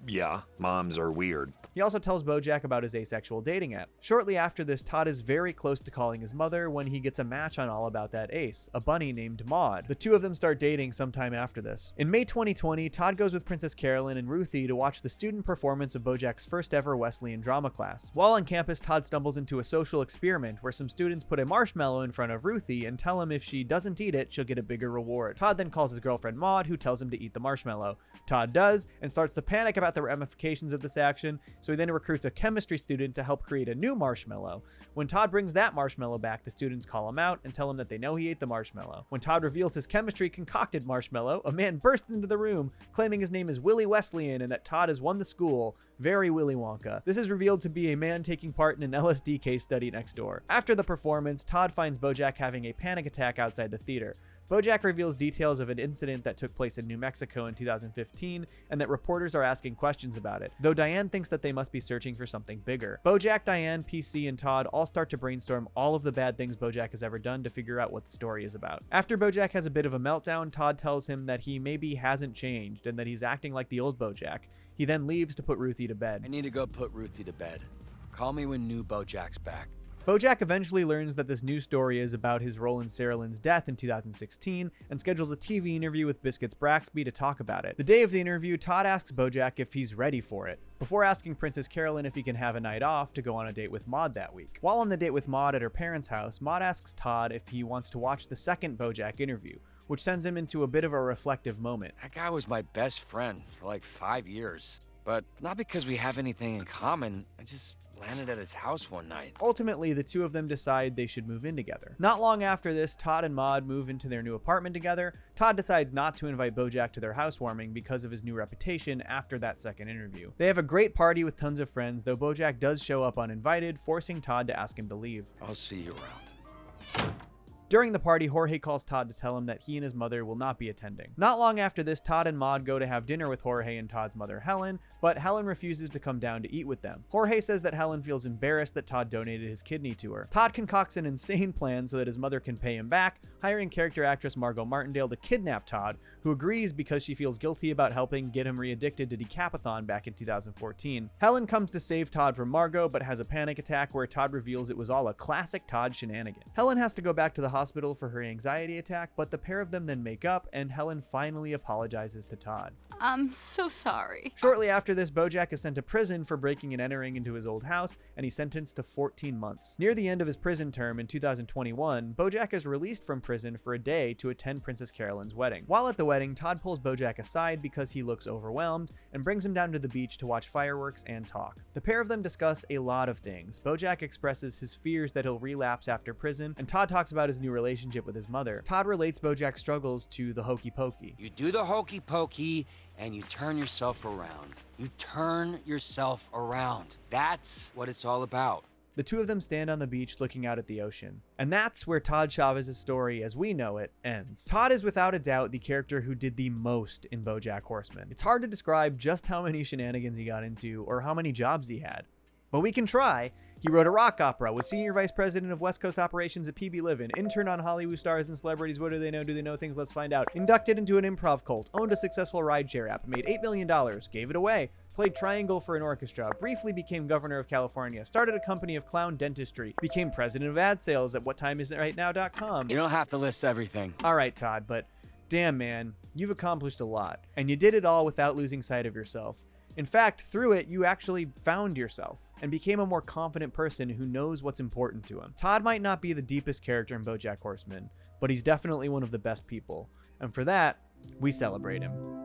Yeah, moms are weird. He also tells BoJack about his asexual dating app. Shortly after this, Todd is very close to calling his mother when he gets a match on All About That Ace, a bunny named Maud. The two of them start dating sometime after this. In May 2020, Todd goes with Princess Carolyn and Ruthie to watch the student performance of BoJack's first ever Wesleyan drama class. While on campus, Todd stumbles into a social experiment where some students put a marshmallow in front of Ruthie and tell him if she doesn't eat it, she'll get a bigger reward. Todd then calls his girlfriend Maud, who tells him to eat the marshmallow. Todd does, and starts to panic about the ramifications of this action, so he then recruits a chemistry student to help create a new marshmallow. When Todd brings that marshmallow back, the students call him out and tell him that they know he ate the marshmallow. When Todd reveals his chemistry concocted marshmallow, a man bursts into the room, claiming his name is Willie Wesleyan and that Todd has won the school. Very Willy Wonka. This is revealed to be a man taking part in an LSD case study next door. After the performance, Todd finds BoJack having a panic attack outside the theater. BoJack reveals details of an incident that took place in New Mexico in 2015 and that reporters are asking questions about it, though Diane thinks that they must be searching for something bigger. BoJack, Diane, PC, and Todd all start to brainstorm all of the bad things BoJack has ever done to figure out what the story is about. After BoJack has a bit of a meltdown, Todd tells him that he maybe hasn't changed and that he's acting like the old BoJack. He then leaves to put Ruthie to bed. I need to go put Ruthie to bed. Call me when new BoJack's back. BoJack eventually learns that this new story is about his role in Sarah Lynn's death in 2016 and schedules a TV interview with Biscuits Braxby to talk about it. The day of the interview, Todd asks BoJack if he's ready for it, before asking Princess Carolyn if he can have a night off to go on a date with Maud that week. While on the date with Maud at her parents' house, Maud asks Todd if he wants to watch the second BoJack interview, which sends him into a bit of a reflective moment. That guy was my best friend for like 5 years, but not because we have anything in common. I just landed at his house one night. Ultimately, the two of them decide they should move in together. Not long after this, Todd and Maud move into their new apartment together. Todd decides not to invite BoJack to their housewarming because of his new reputation after that second interview. They have a great party with tons of friends, though BoJack does show up uninvited, forcing Todd to ask him to leave. I'll see you around. During the party, Jorge calls Todd to tell him that he and his mother will not be attending. Not long after this, Todd and Maud go to have dinner with Jorge and Todd's mother, Helen, but Helen refuses to come down to eat with them. Jorge says that Helen feels embarrassed that Todd donated his kidney to her. Todd concocts an insane plan so that his mother can pay him back, hiring character actress Margot Martindale to kidnap Todd, who agrees because she feels guilty about helping get him re-addicted to Decapathon back in 2014. Helen comes to save Todd from Margot, but has a panic attack where Todd reveals it was all a classic Todd shenanigan. Helen has to go back to the hospital for her anxiety attack, but the pair of them then make up, and Helen finally apologizes to Todd. I'm so sorry. Shortly after this, BoJack is sent to prison for breaking and entering into his old house, and he's sentenced to 14 months. Near the end of his prison term in 2021, BoJack is released from prison for a day to attend Princess Carolyn's wedding. While at the wedding, Todd pulls BoJack aside because he looks overwhelmed and brings him down to the beach to watch fireworks and talk. The pair of them discuss a lot of things. BoJack expresses his fears that he'll relapse after prison, and Todd talks about his new relationship with his mother. Todd relates BoJack's struggles to the hokey pokey. You do the hokey pokey and you turn yourself around. You turn yourself around. That's what it's all about. The two of them stand on the beach looking out at the ocean. And that's where Todd Chavez's story, as we know it, ends. Todd is without a doubt the character who did the most in BoJack Horseman. It's hard to describe just how many shenanigans he got into or how many jobs he had. But we can try. He wrote a rock opera, was senior vice president of West Coast operations at PB Livin', interned on Hollywood Stars and Celebrities. What do they know? Do they know things? Let's find out. Inducted into an improv cult, owned a successful rideshare app, made $8 million, gave it away, played triangle for an orchestra, briefly became governor of California, started a company of clown dentistry, became president of ad sales at whattimeisitritnow.com. You don't have to list everything. All right, Todd, but damn, man, you've accomplished a lot, and you did it all without losing sight of yourself. In fact, through it, you actually found yourself and became a more confident person who knows what's important to him. Todd might not be the deepest character in BoJack Horseman, but he's definitely one of the best people. And for that, we celebrate him.